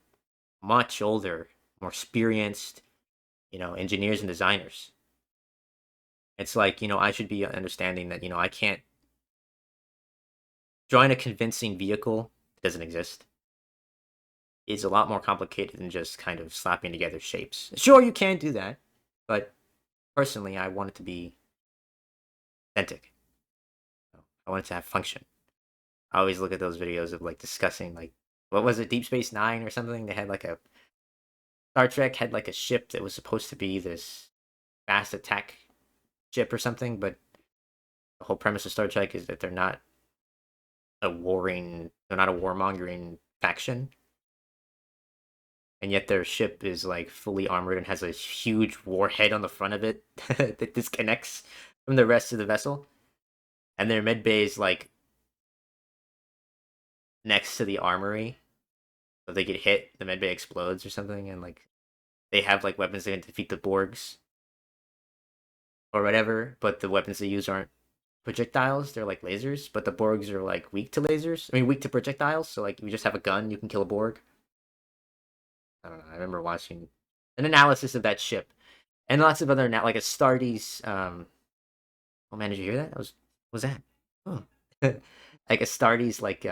much older, more experienced, engineers and designers. It's like, I should be understanding that, I can't drawing a convincing vehicle that doesn't exist is a lot more complicated than just kind of slapping together shapes. Sure, you can do that, but personally, I want it to be authentic. I want it to have function. I always look at those videos of like discussing like what was it, Deep Space Nine or something? They had like a Star Trek had like a ship that was supposed to be this fast attack ship or something, but the whole premise of Star Trek is that they're not a warmongering faction, and yet their ship is like fully armored and has a huge warhead on the front of it that disconnects from the rest of the vessel, and their med bay is like next to the armory. So if they get hit, the med bay explodes or something, and like they have like weapons that can defeat the Borgs or whatever, but the weapons they use aren't projectiles, they're like lasers, but the Borgs are like weak to lasers. I mean weak to projectiles, so like if you just have a gun, you can kill a Borg. I don't know. I remember watching an analysis of that ship. And lots of other like Astartes, oh man, did you hear that? What was that? Oh. Like Astartes like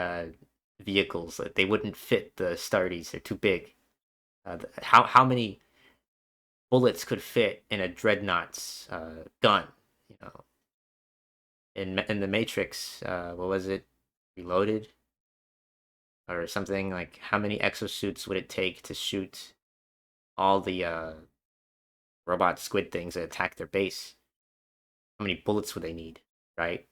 vehicles, like, they wouldn't fit the Astartes, they're too big. How many bullets could fit in a dreadnought's gun? You know, in the Matrix, what was it? Reloaded or something like how many exosuits would it take to shoot all the robot squid things that attack their base? How many bullets would they need, right?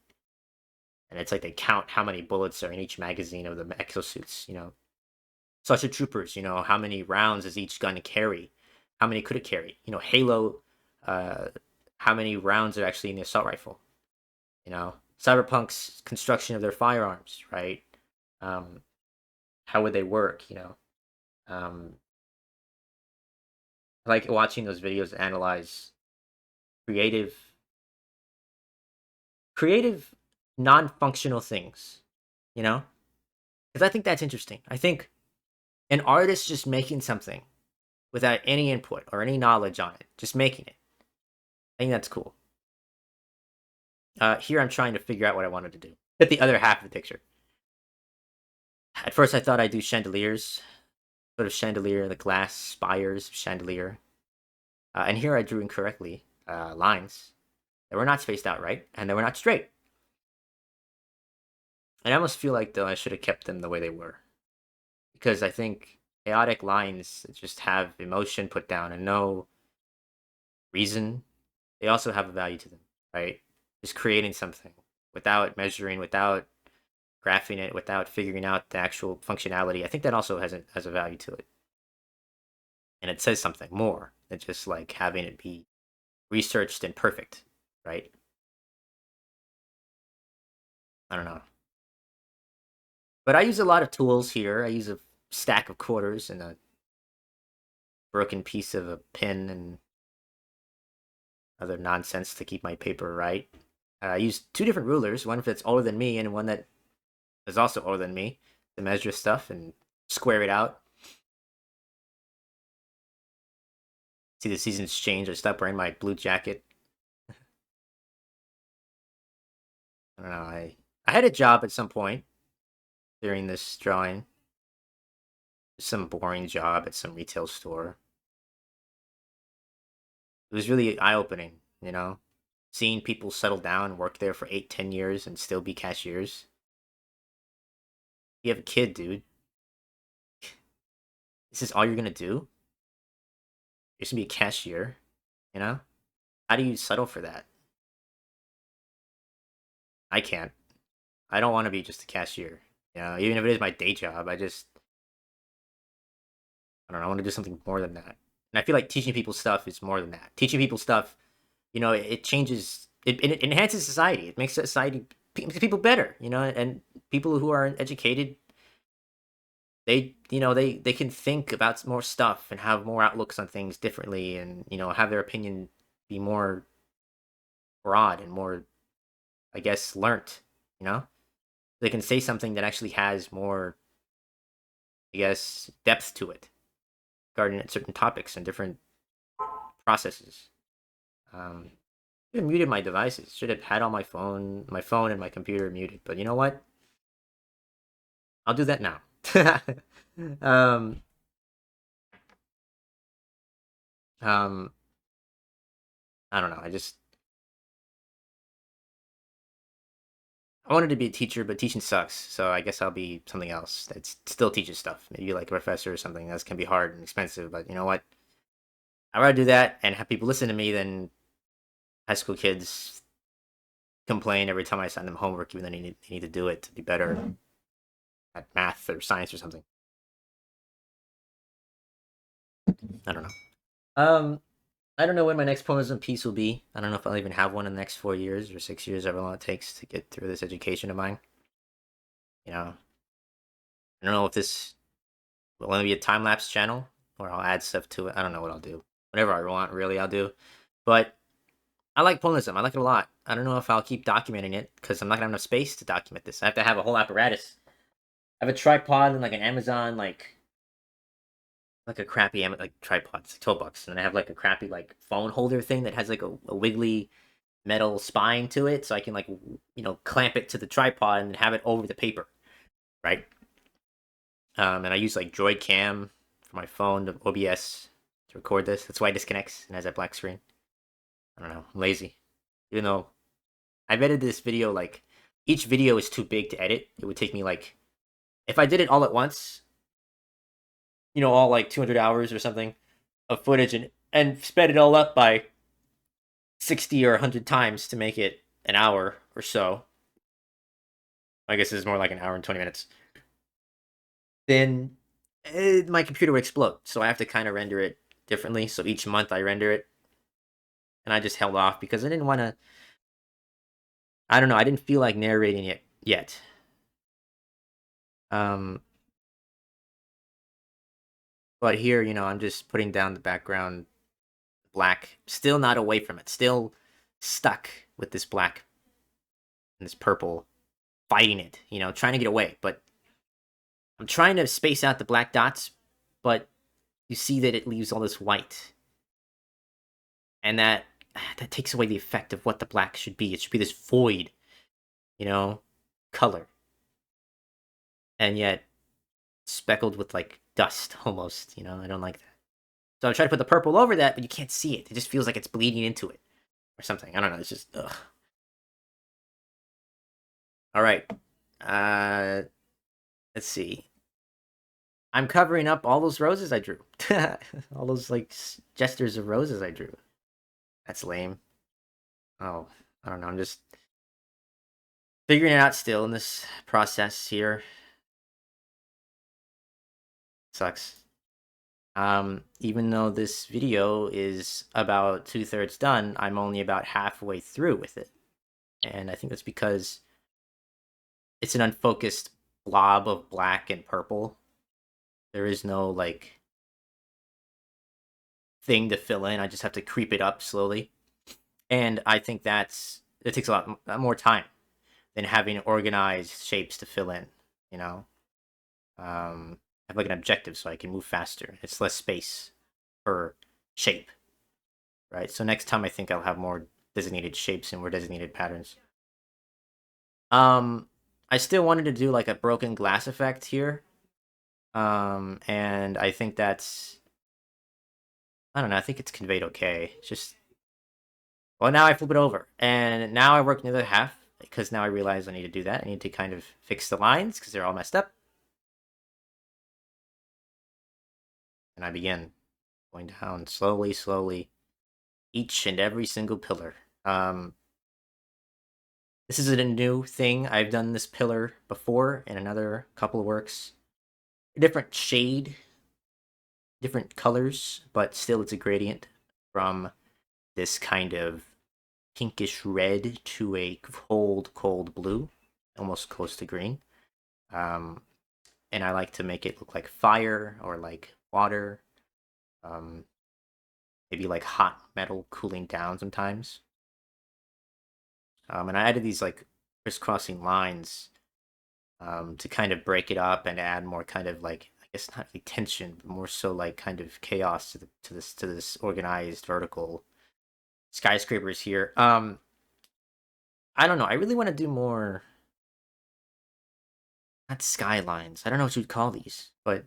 And it's like they count how many bullets are in each magazine of the exosuits. Starship Troopers, how many rounds is each gun to carry? How many could it carry? Halo, uh, how many rounds are actually in the assault rifle? Cyberpunk's construction of their firearms, right? Um, how would they work? Um, I like watching those videos analyze creative, creative, non-functional things. Because I think that's interesting. I think an artist just making something without any input or any knowledge on it, just making it. I think that's cool. Here I'm trying to figure out what I wanted to do. At the other half of the picture. At first I thought I'd do chandeliers, sort of chandelier, the glass spires chandelier. And here I drew incorrectly lines that were not spaced out right, and they were not straight. And I almost feel like, though, I should have kept them the way they were. Because I think chaotic lines that just have emotion put down and no reason, they also have a value to them, right? Just creating something without measuring, without graphing it, without figuring out the actual functionality. I think that also has a value to it. And it says something more than just like having it be researched and perfect, right? I don't know. But I use a lot of tools here. I use a stack of quarters and a broken piece of a pen and other nonsense to keep my paper right. I use two different rulers, one that's older than me and one that is also older than me, to measure stuff and square it out. See the seasons change. I stopped wearing my blue jacket. I don't know. I had a job at some point during this drawing. Some boring job at some retail store. It was really eye opening, seeing people settle down and work there for 8, 10 years and still be cashiers. You have a kid, dude. This is all you're gonna do? You're just gonna be a cashier, you know? How do you settle for that? I can't. I don't want to be just a cashier. Even if it is my day job, I don't know, I want to do something more than that. And I feel like teaching people stuff is more than that. Teaching people stuff, it changes, it enhances society. It makes society, makes people better, and people who are educated, they can think about more stuff and have more outlooks on things differently, and have their opinion be more broad and more, I guess, learnt. They can say something that actually has more, I guess, depth to it regarding certain topics and different processes. Should have muted my devices. Should have had all my phone and my computer muted. But you know what? I'll do that now. um, um, I don't know. I wanted to be a teacher, but teaching sucks. So I guess I'll be something else that still teaches stuff. Maybe like a professor or something. That can be hard and expensive. But you know what? I'd rather do that and have people listen to me than high school kids complain every time I send them homework, even though they need to do it to be better at math or science or something. I don't know. I don't know when my next Pointillism piece will be. I don't know if I'll even have one in the next 4 years or 6 years, however long it takes to get through this education of mine. I don't know if this will only be a time lapse channel or I'll add stuff to it. I don't know what I'll do. Whatever I want, really, I'll do. But I like Pointillism. I like it a lot. I don't know if I'll keep documenting it because I'm not gonna have enough space to document this. I have to have a whole apparatus. I have a tripod and like an Amazon like a crappy like tripod. It's like $12, and then I have like a crappy like phone holder thing that has like a wiggly metal spine to it, so I can like clamp it to the tripod and have it over the paper, right? And I use like Droid Cam for my phone to OBS to record this. That's why it disconnects and has that black screen. I don't know, I'm lazy. Even though I've edited this video, like each video is too big to edit. It would take me like, if I did it all at once, all like 200 hours or something of footage and sped it all up by 60 or 100 times to make it an hour or so. I guess it's more like an hour and 20 minutes. Then my computer would explode. So I have to kind of render it differently. So each month I render it, and I just held off because I didn't want to. I don't know. I didn't feel like narrating it yet. Um, but here, I'm just putting down the background black. Still not away from it. Still stuck with this black and this purple, fighting it. Trying to get away. But I'm trying to space out the black dots, but you see that it leaves all this white, and that takes away the effect of what the black should be. It should be this void, you know, color, and yet speckled with like dust almost. I don't like that. So I try to put the purple over that, but you can't see it. It just feels like it's bleeding into it or something. I don't know. It's just ugh. All right. Uh, let's see. I'm covering up all those roses I drew. All those like gestures of roses I drew. That's lame. Oh, I don't know. I'm just figuring it out still in this process here. Sucks. Even though this video is about 2/3 done, I'm only about halfway through with it. And I think that's because it's an unfocused blob of black and purple. There is no like thing to fill in. I just have to creep it up slowly. And I think it takes a lot more time than having organized shapes to fill in, you know? I have like an objective so I can move faster. It's less space per shape, right? So next time I think I'll have more designated shapes and more designated patterns. Um, I still wanted to do like a broken glass effect here. And I think I don't know, I think it's conveyed okay. It's just, well, now I flip it over and now I work the other half because now I realize I need to do that. I need to kind of fix the lines because they're all messed up. And I begin going down slowly, slowly, each and every single pillar. This isn't a new thing. I've done this pillar before in another couple of works. A different shade, different colors, but still it's a gradient from this kind of pinkish red to a cold, cold blue, almost close to green. Um, and I like to make it look like fire or like water, um, maybe like hot metal cooling down sometimes. And I added these like crisscrossing lines to kind of break it up and add more kind of like, I guess not really tension, but more so like kind of chaos to this organized vertical skyscrapers here. I don't know. I really want to do more, not skylines. I don't know what you'd call these, but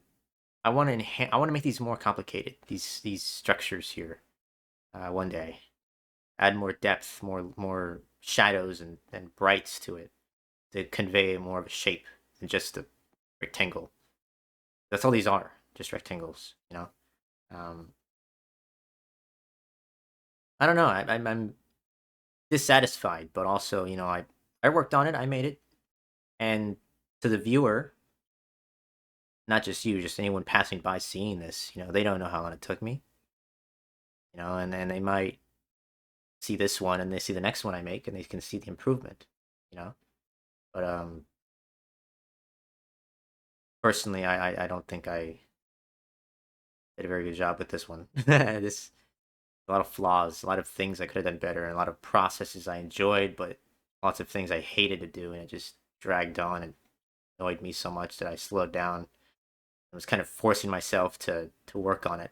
I want to enhance. I want to make these more complicated. These structures here. One day, add more depth, more shadows and brights to it to convey more of a shape than just a rectangle. That's all these are, just rectangles. Um, I don't know. I'm dissatisfied, but also, I worked on it. I made it, and to the viewer, not just you, just anyone passing by seeing this, they don't know how long it took me, and then they might see this one and they see the next one I make, and they can see the improvement, you know. But personally, I don't think I did a very good job with this one. This a lot of flaws, a lot of things I could have done better, and a lot of processes I enjoyed, but lots of things I hated to do, and it just dragged on and annoyed me so much that I slowed down. I was kind of forcing myself to work on it.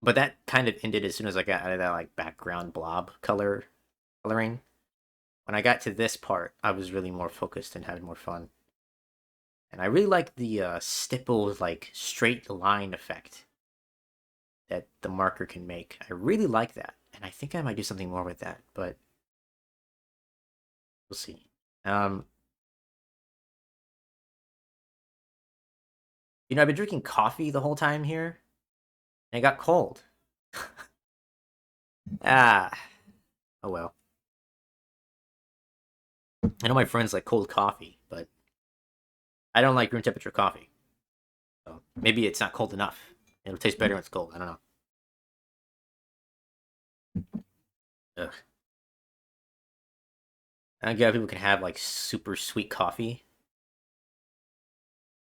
But that kind of ended as soon as I got out of that like background blob coloring. When I got to this part, I was really more focused and had more fun. And I really like the stipple like straight line effect that the marker can make. I really like that, and I think I might do something more with that, but we'll see. Um, I've been drinking coffee the whole time here, and it got cold. Ah, oh well. I know my friends like cold coffee, but I don't like room temperature coffee. So maybe it's not cold enough. It'll taste better when it's cold. I don't know. Ugh. I don't get how people can have like super sweet coffee.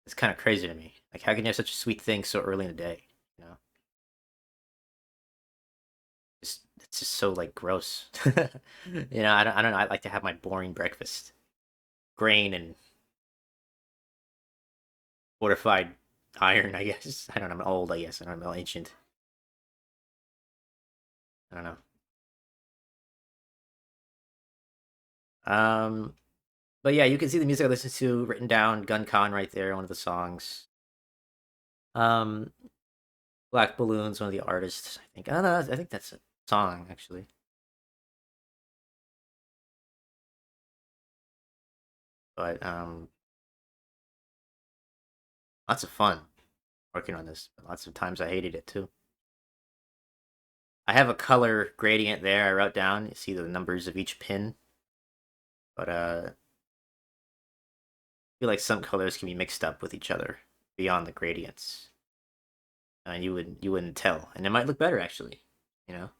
It's kind of crazy to me. Like, how can you have such a sweet thing so early in the day? You know, it's just so like gross. I don't know. I like to have my boring breakfast, grain and fortified iron. I guess I don't know. I'm old. I guess I don't know. Ancient. I don't know. Um, but yeah, you can see the music I listen to written down. Gun Con right there, one of the songs. Um, Black Balloons, one of the artists. I think. I don't know. I think that's a song actually. But lots of fun working on this. But lots of times I hated it too. I have a color gradient there. I wrote down. You see the numbers of each pin, but I feel like some colors can be mixed up with each other beyond the gradients, and you wouldn't tell, and it might look better actually. You know,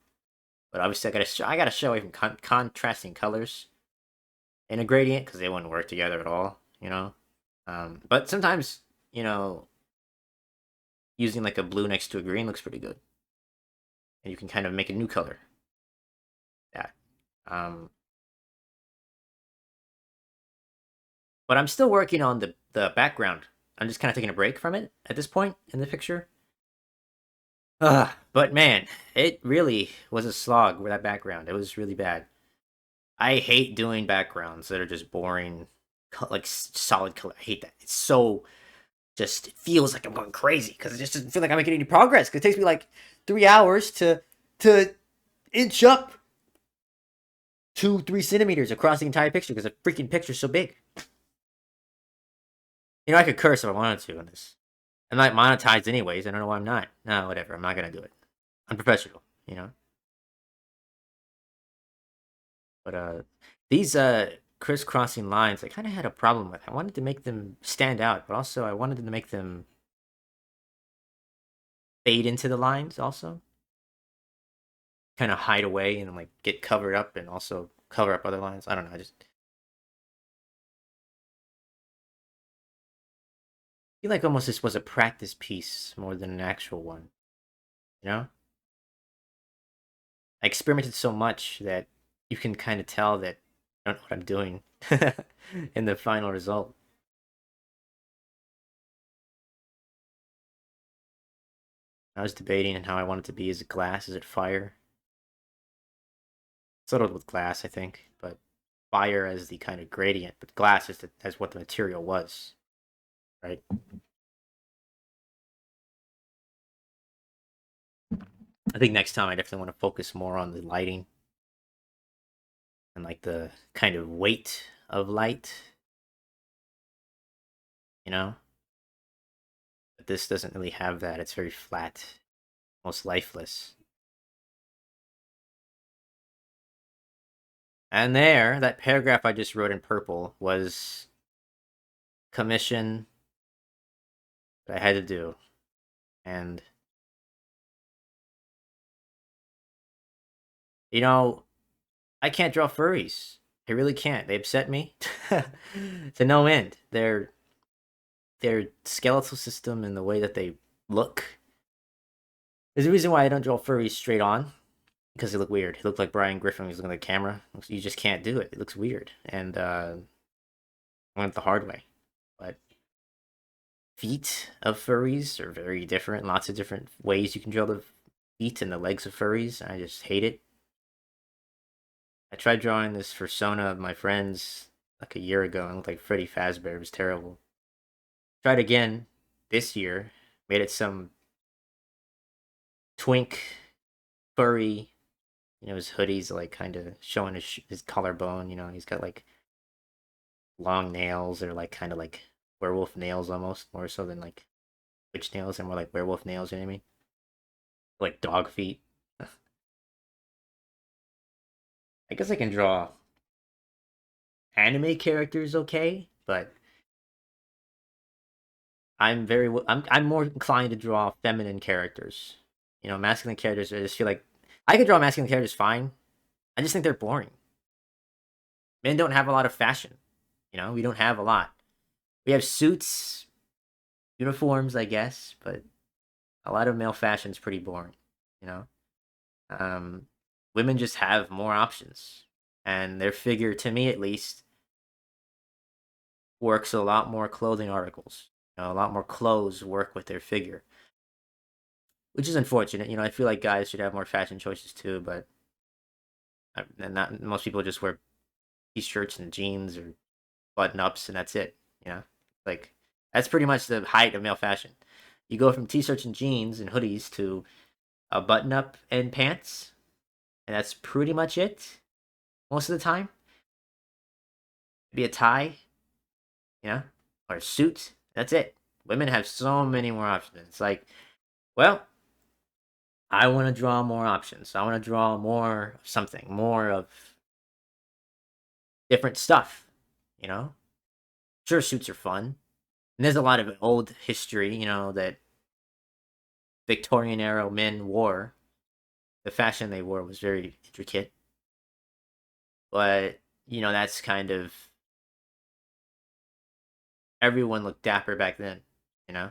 but obviously I gotta show away from contrasting colors in a gradient because they wouldn't work together at all. But sometimes you know using like a blue next to a green looks pretty good, and you can kind of make a new color. Yeah. Um, but I'm still working on the background. I'm just kind of taking a break from it at this point in the picture. But man, it really was a slog with that background. It was really bad. I hate doing backgrounds that are just boring, like solid color. I hate that. It's so just it feels like I'm going crazy because it just doesn't feel like I'm making any progress. Because it takes me like 3 hours to inch up 2-3 centimeters across the entire picture because the freaking picture's so big. I could curse if I wanted to in this. I'm not monetized anyways. I don't know why I'm not. No, whatever. I'm not gonna do it. Unprofessional, you know. But these crisscrossing lines, I kind of had a problem with. I wanted to make them stand out, but also I wanted to make them fade into the lines. Also, kind of hide away and like get covered up, and also cover up other lines. I don't know. I just feel like almost this was a practice piece more than an actual one. You know, I experimented so much that you can kind of tell that I don't know what I'm doing in the final result. I was debating on how I wanted to be. Is it glass? Is it fire? Settled with glass, I think, but fire as the kind of gradient, but glass as what the material was, right? I think next time I definitely want to focus more on the lighting and like the kind of weight of light, you know? But this doesn't really have that. It's very flat, almost lifeless. And there, that paragraph I just wrote in purple was commission that I had to do. And, you know, I can't draw furries. I really can't. They upset me to no end. Their skeletal system and the way that they look. There's a reason why I don't draw furries straight on because they look weird. He looked like Brian Griffin when he was looking at the camera. You just can't do it. It looks weird, and I went the hard way. But feet of furries are very different. Lots of different ways you can draw the feet and the legs of furries. I just hate it. I tried drawing this persona of my friends like a year ago and it looked like Freddy Fazbear. It was terrible. Tried again this year. Made it some twink furry. His hoodie's like kind of showing his collarbone. He's got like long nails or like kind of like werewolf nails almost more so than like witch nails and more like werewolf nails. You know what I mean? Like dog feet. I guess I can draw anime characters okay, but I'm more inclined to draw feminine characters. Masculine characters, I just feel like I could draw masculine characters fine. I just think they're boring. Men don't have a lot of fashion. We don't have a lot. We have suits, uniforms, I guess, but a lot of male fashion is pretty boring. You know, um, Women just have more options, and their figure, to me at least, works a lot more clothing articles. A lot more clothes work with their figure, which is unfortunate. I feel like guys should have more fashion choices too, but and not most people just wear t-shirts and jeans or button ups, and that's it. Like that's pretty much the height of male fashion. You go from t-shirts and jeans and hoodies to a button up and pants, and that's pretty much it most of the time. Maybe a tie, or a suit. That's it. Women have so many more options. It's like, well, I want to draw more options. I want to draw more of something, more of different stuff. You know, sure, suits are fun, and there's a lot of old history. That Victorian era men wore. The fashion they wore was very intricate, but that's kind of everyone looked dapper back then. You know,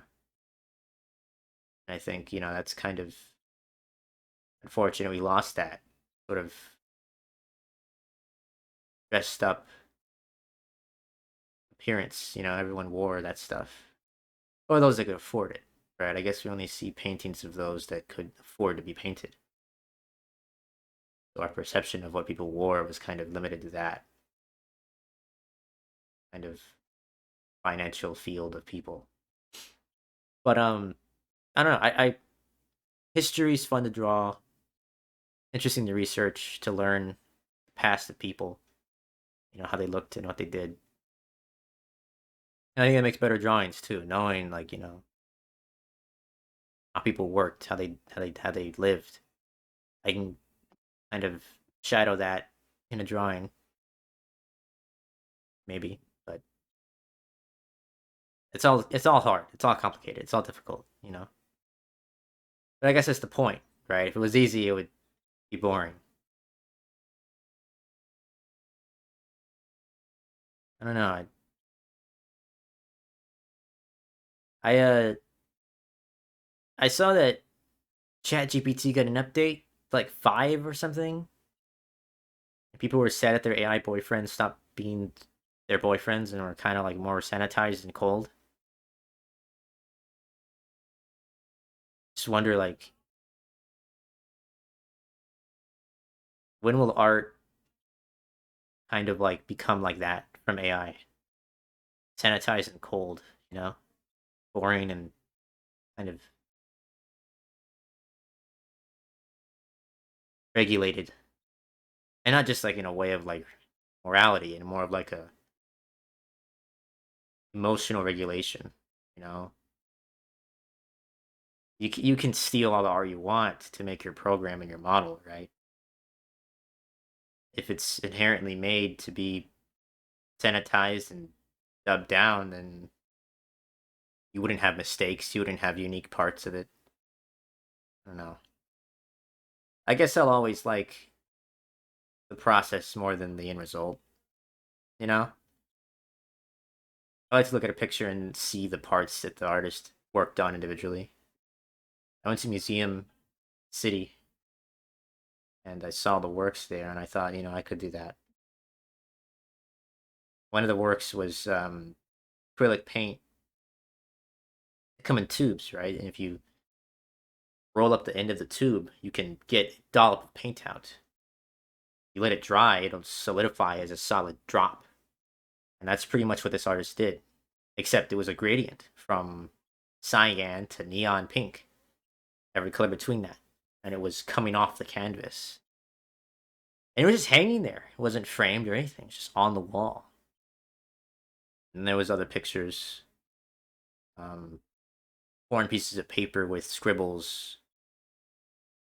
and I think that's kind of unfortunate. We lost that sort of dressed up appearance. Everyone wore that stuff, or those that could afford it. Right? I guess we only see paintings of those that could afford to be painted. So our perception of what people wore was kind of limited to that kind of financial field of people. But I don't know. I history is fun to draw, interesting to research, to learn the past of people. How they looked and what they did. And I think that makes better drawings too, knowing like how people worked, how they lived. I can kind of shadow that in a drawing, maybe, but it's all hard. It's all complicated. It's all difficult. But I guess that's the point, right? If it was easy, it would be boring. I don't know. I saw that ChatGPT got an update, like 5 or something. People were sad that their AI boyfriends stopped being their boyfriends and were kind of like more sanitized and cold. Just wonder like when will art kind of like become like that from AI? Sanitized and cold, boring and kind of regulated. And not just like in a way of like morality and more of like a emotional regulation, you know. You can steal all the art you want to make your program and your model, right? If it's inherently made to be sanitized and dubbed down, then you wouldn't have mistakes. You wouldn't have unique parts of it. I don't know. I guess I'll always like the process more than the end result. You know, I like to look at a picture and see the parts that the artist worked on individually. I went to Museum City and I saw the works there, and I thought, I could do that. One of the works was acrylic paint. They come in tubes, right? And if you roll up the end of the tube, you can get a dollop of paint out. You let it dry, it'll solidify as a solid drop. And that's pretty much what this artist did, except it was a gradient from cyan to neon pink, every color between that. And it was coming off the canvas. And it was just hanging there. It wasn't framed or anything, it was just on the wall. And there was other pictures, um, torn pieces of paper with scribbles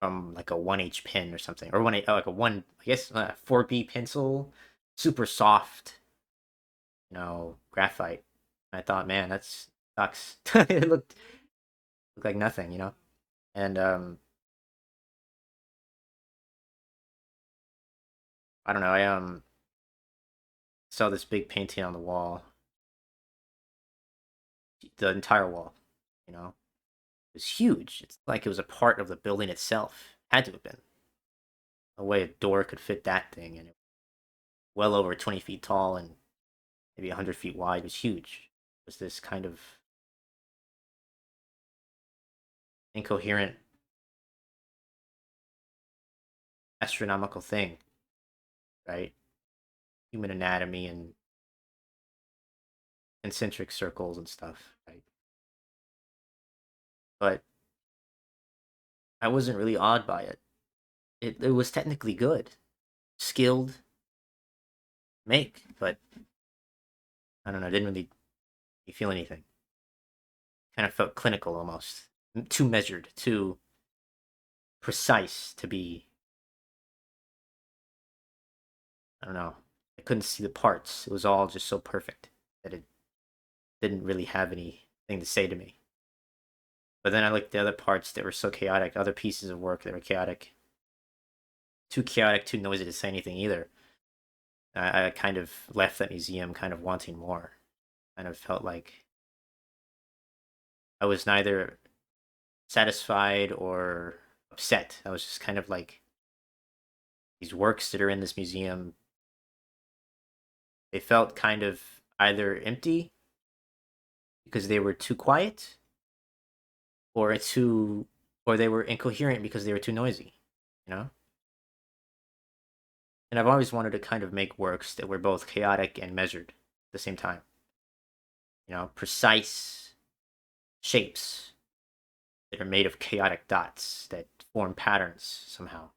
from like a 1H pen or something, or like a one, I guess, 4B pencil, super soft, graphite. I thought, man, that's sucks. It looked like nothing, you know. And I don't know. I saw this big painting on the wall, the entire wall. You know, it was huge. It's like it was a part of the building itself. Had to have been. No way a door could fit that thing, and it was well over 20 feet tall and maybe 100 feet wide. It was huge. It was this kind of incoherent astronomical thing, right? Human anatomy and concentric circles and stuff, right? But I wasn't really awed by it. It was technically good, skilled make, but I don't know. I didn't really feel anything. Kind of felt clinical almost, too measured, too precise to be. I don't know. I couldn't see the parts. It was all just so perfect that it didn't really have anything to say to me. But then I looked at the other parts that were so chaotic, other pieces of work that were chaotic, too chaotic, too noisy to say anything either. I kind of left that museum kind of wanting more. Kind of felt like I was neither satisfied or upset. I was just kind of like, these works that are in this museum, they felt kind of either empty because they were too quiet, or too, or they were incoherent because they were too noisy, you know. And I've always wanted to kind of make works that were both chaotic and measured at the same time. You know, precise shapes that are made of chaotic dots that form patterns somehow.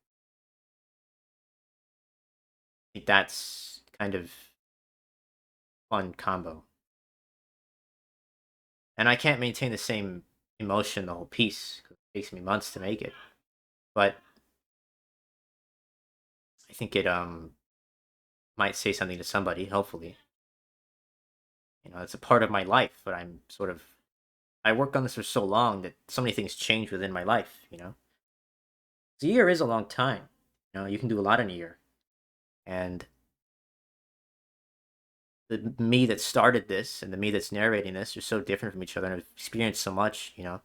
I think that's kind of fun combo. And I can't maintain the same emotion the whole piece. It takes me months to make it. But I think it might say something to somebody, hopefully. You know, it's a part of my life, but I'm sort of, I worked on this for so long that so many things change within my life, you know. A year is a long time. You know, you can do a lot in a year. And the me that started this and the me that's narrating this are so different from each other, and I've experienced so much, you know,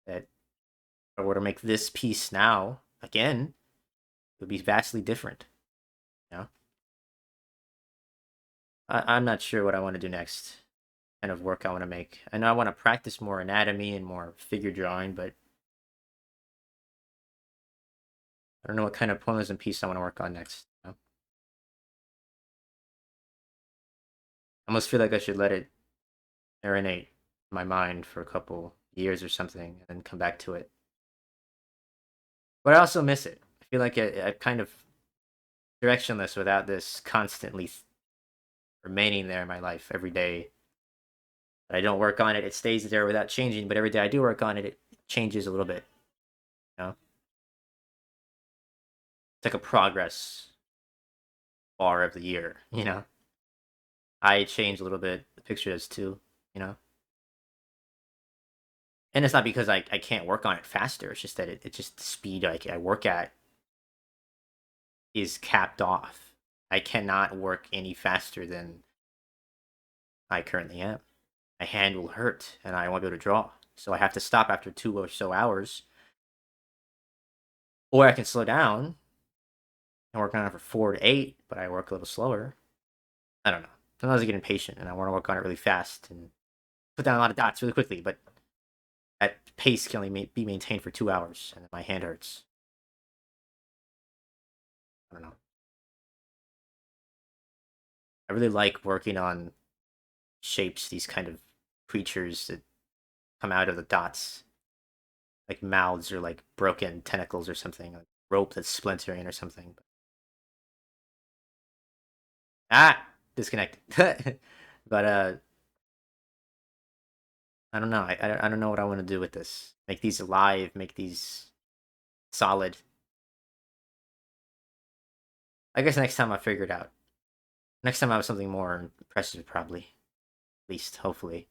that if I were to make this piece now again, it would be vastly different. You know, I'm not sure what I want to do next. Kind of work I want to make. I know I want to practice more anatomy and more figure drawing, but I don't know what kind of pointillism piece I want to work on next. You know? I almost feel like I should let it marinate in my mind for a couple years or something, and then come back to it. But I also miss it. I feel like I'm kind of directionless without this constantly remaining there in my life every day. But I don't work on it; it stays there without changing. But every day I do work on it, it changes a little bit. You know, it's like a progress bar of the year. You know, I change a little bit. The picture does too. You know, and it's not because I can't work on it faster. It's just that it's just the speed I work at is capped off. I cannot work any faster than I currently am. My hand will hurt and I won't be able to draw. So I have to stop after 2 or so hours. Or I can slow down and work on it for 4 to 8, but I work a little slower. I don't know. Sometimes I get impatient and I want to work on it really fast and put down a lot of dots really quickly, but that pace can only be maintained for 2 hours and my hand hurts. I don't know. I really like working on shapes, these kind of creatures that come out of the dots, like mouths or like broken tentacles or something, like rope that's splintering or something. Ah, disconnected. But I don't know. I don't know what I want to do with this. Make these alive. Make these solid. I guess next time I figure it out. Next time I have something more impressive, probably. At least, hopefully.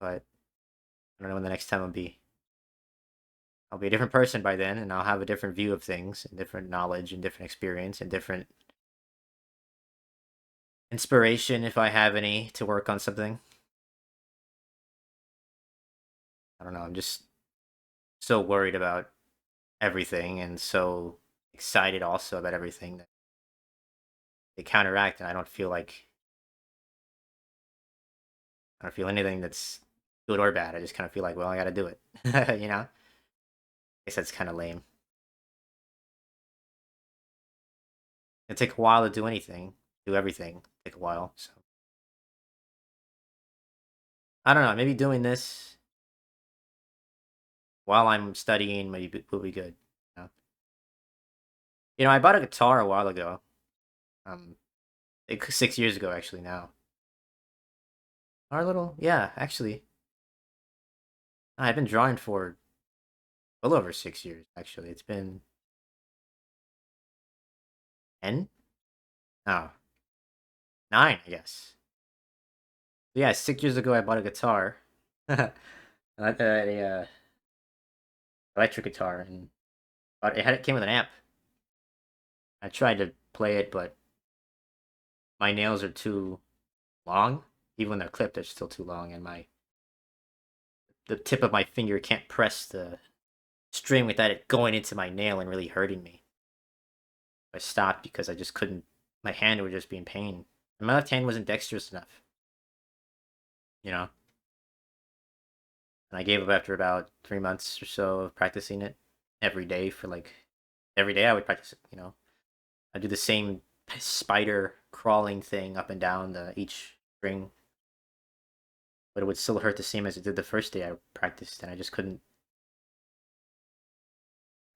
but I don't know when the next time will be. I'll be a different person by then, and I'll have a different view of things, and different knowledge, and different experience, and different inspiration if I have any to work on something. I don't know. I'm just so worried about everything and so excited also about everything that they counteract, and I don't feel anything that's good or bad. I just kind of feel like, well, I got to do it. You know? I guess that's kind of lame. It take a while to do anything, do everything. Take a while. So I don't know. Maybe doing this while I'm studying maybe will be good. You know? I bought a guitar a while ago. Um, 6 years ago actually. Now our little yeah, actually, I've been drawing for a little over 6 years. Actually, it's been 10. No, 9, I guess. Yeah, 6 years ago I bought a guitar, a electric guitar, and but it came with an amp. I tried to play it, but my nails are too long. Even when they're clipped, they're still too long, and the tip of my finger can't press the string without it going into my nail and really hurting me. I stopped because I just couldn't. My hand would just be in pain. And my left hand wasn't dexterous enough, you know. And I gave up after about 3 months or so of practicing it every day for like every day I would practice it. I do the same spider crawling thing up and down each string, but it would still hurt the same as it did the first day I practiced, and I just couldn't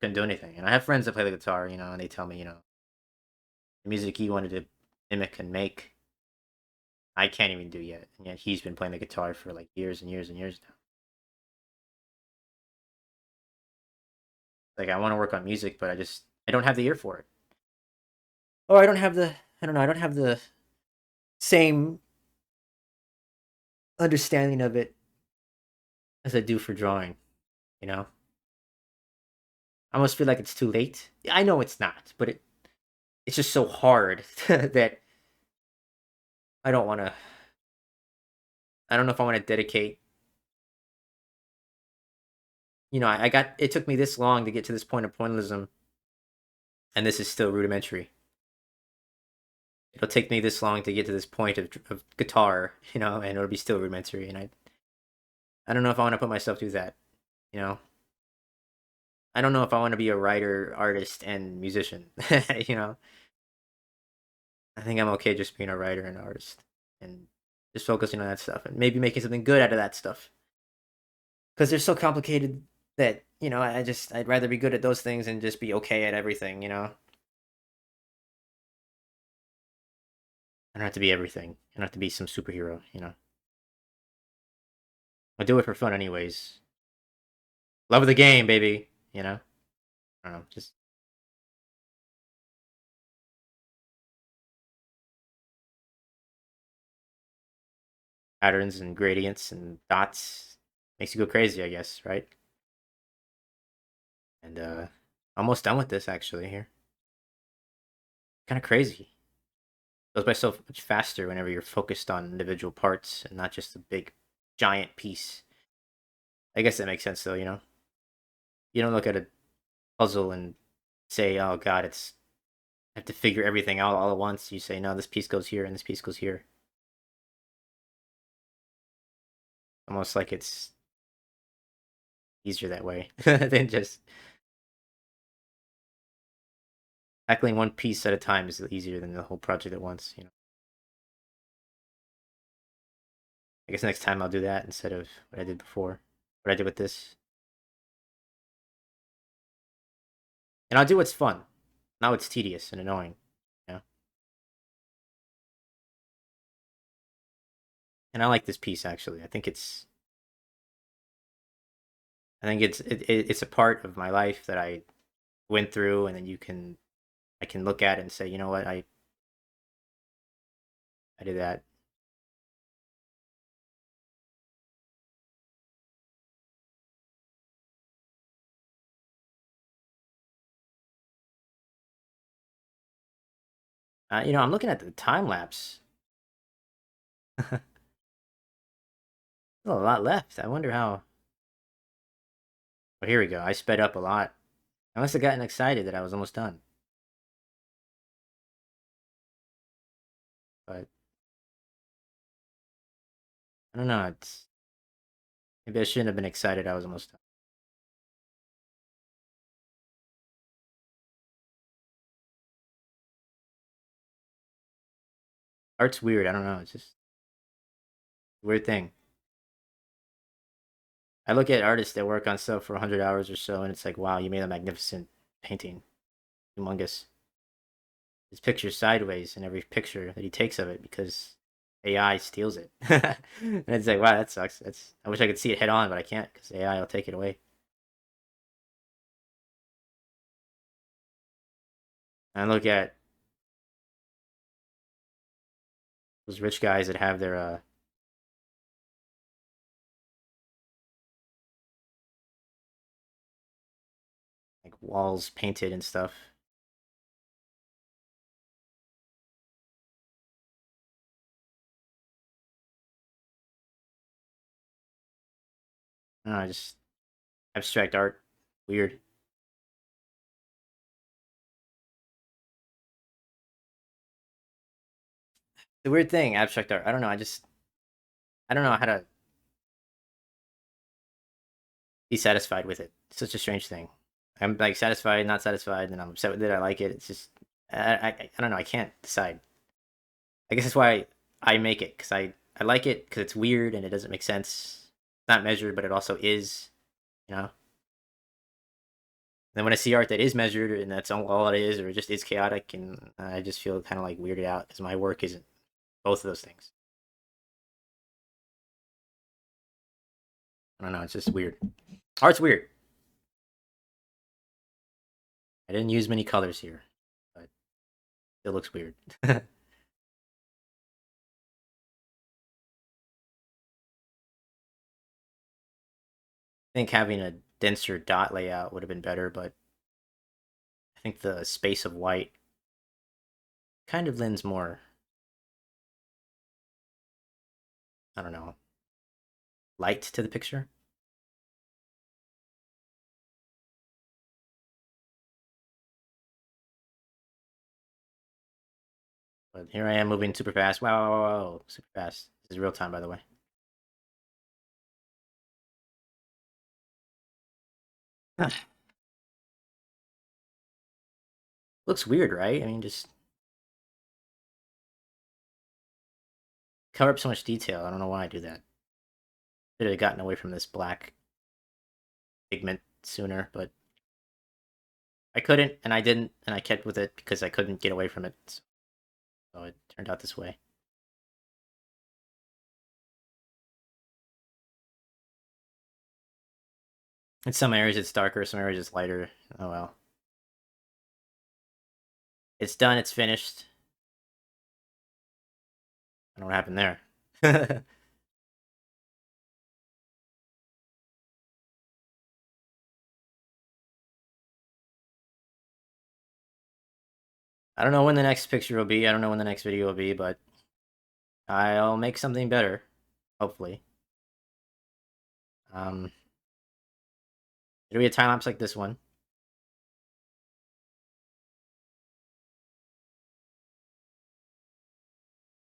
do anything. And I have friends that play the guitar, and they tell me, the music he wanted to mimic and make, I can't even do yet. And yet he's been playing the guitar for like years and years and years now. Like I want to work on music, but I don't have the ear for it. Or I don't know, I don't have the same understanding of it as I do for drawing, you know? I almost feel like it's too late. I know it's not, but it's just so hard that I don't want to. I don't know if I want to dedicate. I got. It took me this long to get to this point of pointillism, and this is still rudimentary. It'll take me this long to get to this point of guitar, and it'll be still rudimentary. And I don't know if I want to put myself through that. You know, I don't know if I want to be a writer, artist, and musician. you know, I think I'm okay just being a writer and artist, and just focusing on that stuff, and maybe making something good out of that stuff. Because they're so complicated that I'd rather be good at those things and just be okay at everything. I don't have to be everything. I don't have to be some superhero. I do it for fun anyways. Love of the game, baby. I don't know, just patterns and gradients and dots makes you go crazy, I guess, right? And almost done with this actually here. Kind of crazy. Goes by so much faster whenever you're focused on individual parts and not just a big giant piece. I guess that makes sense though. You don't look at a puzzle and say, "Oh God, I have to figure everything out all at once." You say, "No, this piece goes here and this piece goes here." Almost like it's easier that way than just tackling one piece at a time is easier than the whole project at once. I guess next time I'll do that instead of what I did before. What I did with this, and I'll do what's fun. Now it's tedious and annoying. You know? And I like this piece actually. I think it's a part of my life that I went through, and then I can look at it and say, you know what, I did that. I'm looking at the time lapse. A lot left. I wonder how. Oh, here we go. I sped up a lot. I must have gotten excited that I was almost done. But I don't know. It's maybe I shouldn't have been excited. I was almost done. Art's weird. I don't know. It's just a weird thing. I look at artists that work on stuff for 100 hours or so, and it's like, wow, you made a magnificent painting, humongous. His picture's sideways in every picture that he takes of it because AI steals it. And it's like, wow, that sucks. I wish I could see it head on, but I can't because AI will take it away. And I look at those rich guys that have their like walls painted and stuff. I don't know, just abstract art, weird. The weird thing, abstract art. I don't know. I don't know how to be satisfied with it. It's such a strange thing. I'm like satisfied, not satisfied, and I'm upset with it. I like it. It's just I don't know. I can't decide. I guess that's why I make it because I like it because it's weird and it doesn't make sense. It's not measured, but it also is. You know. And then when I see art that is measured and that's all it is, or it just is chaotic, and I just feel kind of like weirded out because my work isn't both of those things. I don't know. It's just weird. Art's weird. I didn't use many colors here, but it looks weird. I think having a denser dot layout would have been better, but I think the space of white kind of lends more, I don't know, light to the picture. But here I am moving super fast. Wow, wow, wow, wow, super fast. This is real time, by the way. Looks weird, right? I mean, just cover up so much detail. I don't know why I do that. Should have gotten away from this black pigment sooner, but I couldn't, and I didn't, and I kept with it because I couldn't get away from it. So it turned out this way. In some areas it's darker, some areas it's lighter. Oh well. It's done, it's finished. I don't know what happened there. I don't know when the next picture will be. I don't know when the next video will be, but I'll make something better, hopefully. It'll be a time lapse like this one.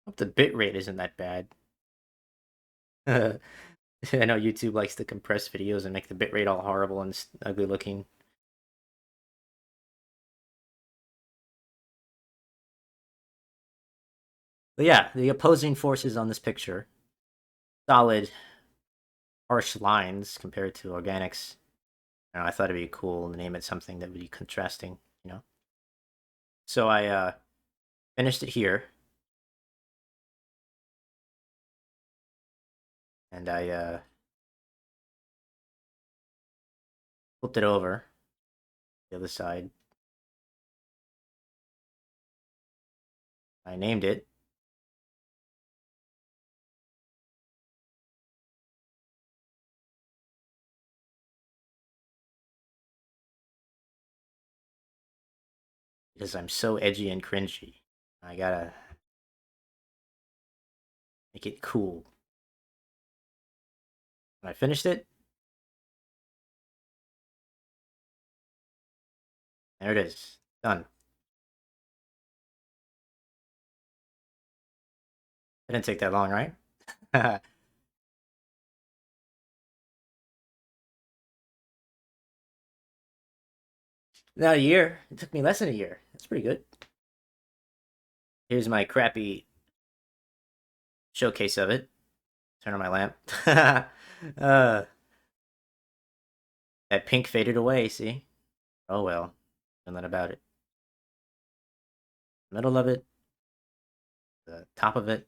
Hope the bit rate isn't that bad. I know YouTube likes to compress videos and make the bit rate all horrible and ugly looking. But yeah, the opposing forces on this picture, solid, harsh lines compared to organics. I thought it'd be cool to name it something that would be contrasting. So I finished it here, and I flipped it over the other side. I named it. Because I'm so edgy and cringy. I gotta make it cool. I finished it. There it is. Done. It didn't take that long, right? Not a year. It took me less than a year. That's pretty good. Here's my crappy showcase of it. Turn on my lamp. uh, that pink faded away, see? Oh well. Nothing about it. Middle of it. The top of it.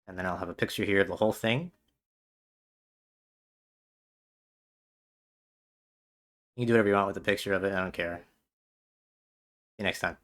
And then I'll have a picture here of the whole thing. You can do whatever you want with the picture of it. I don't care. See you next time.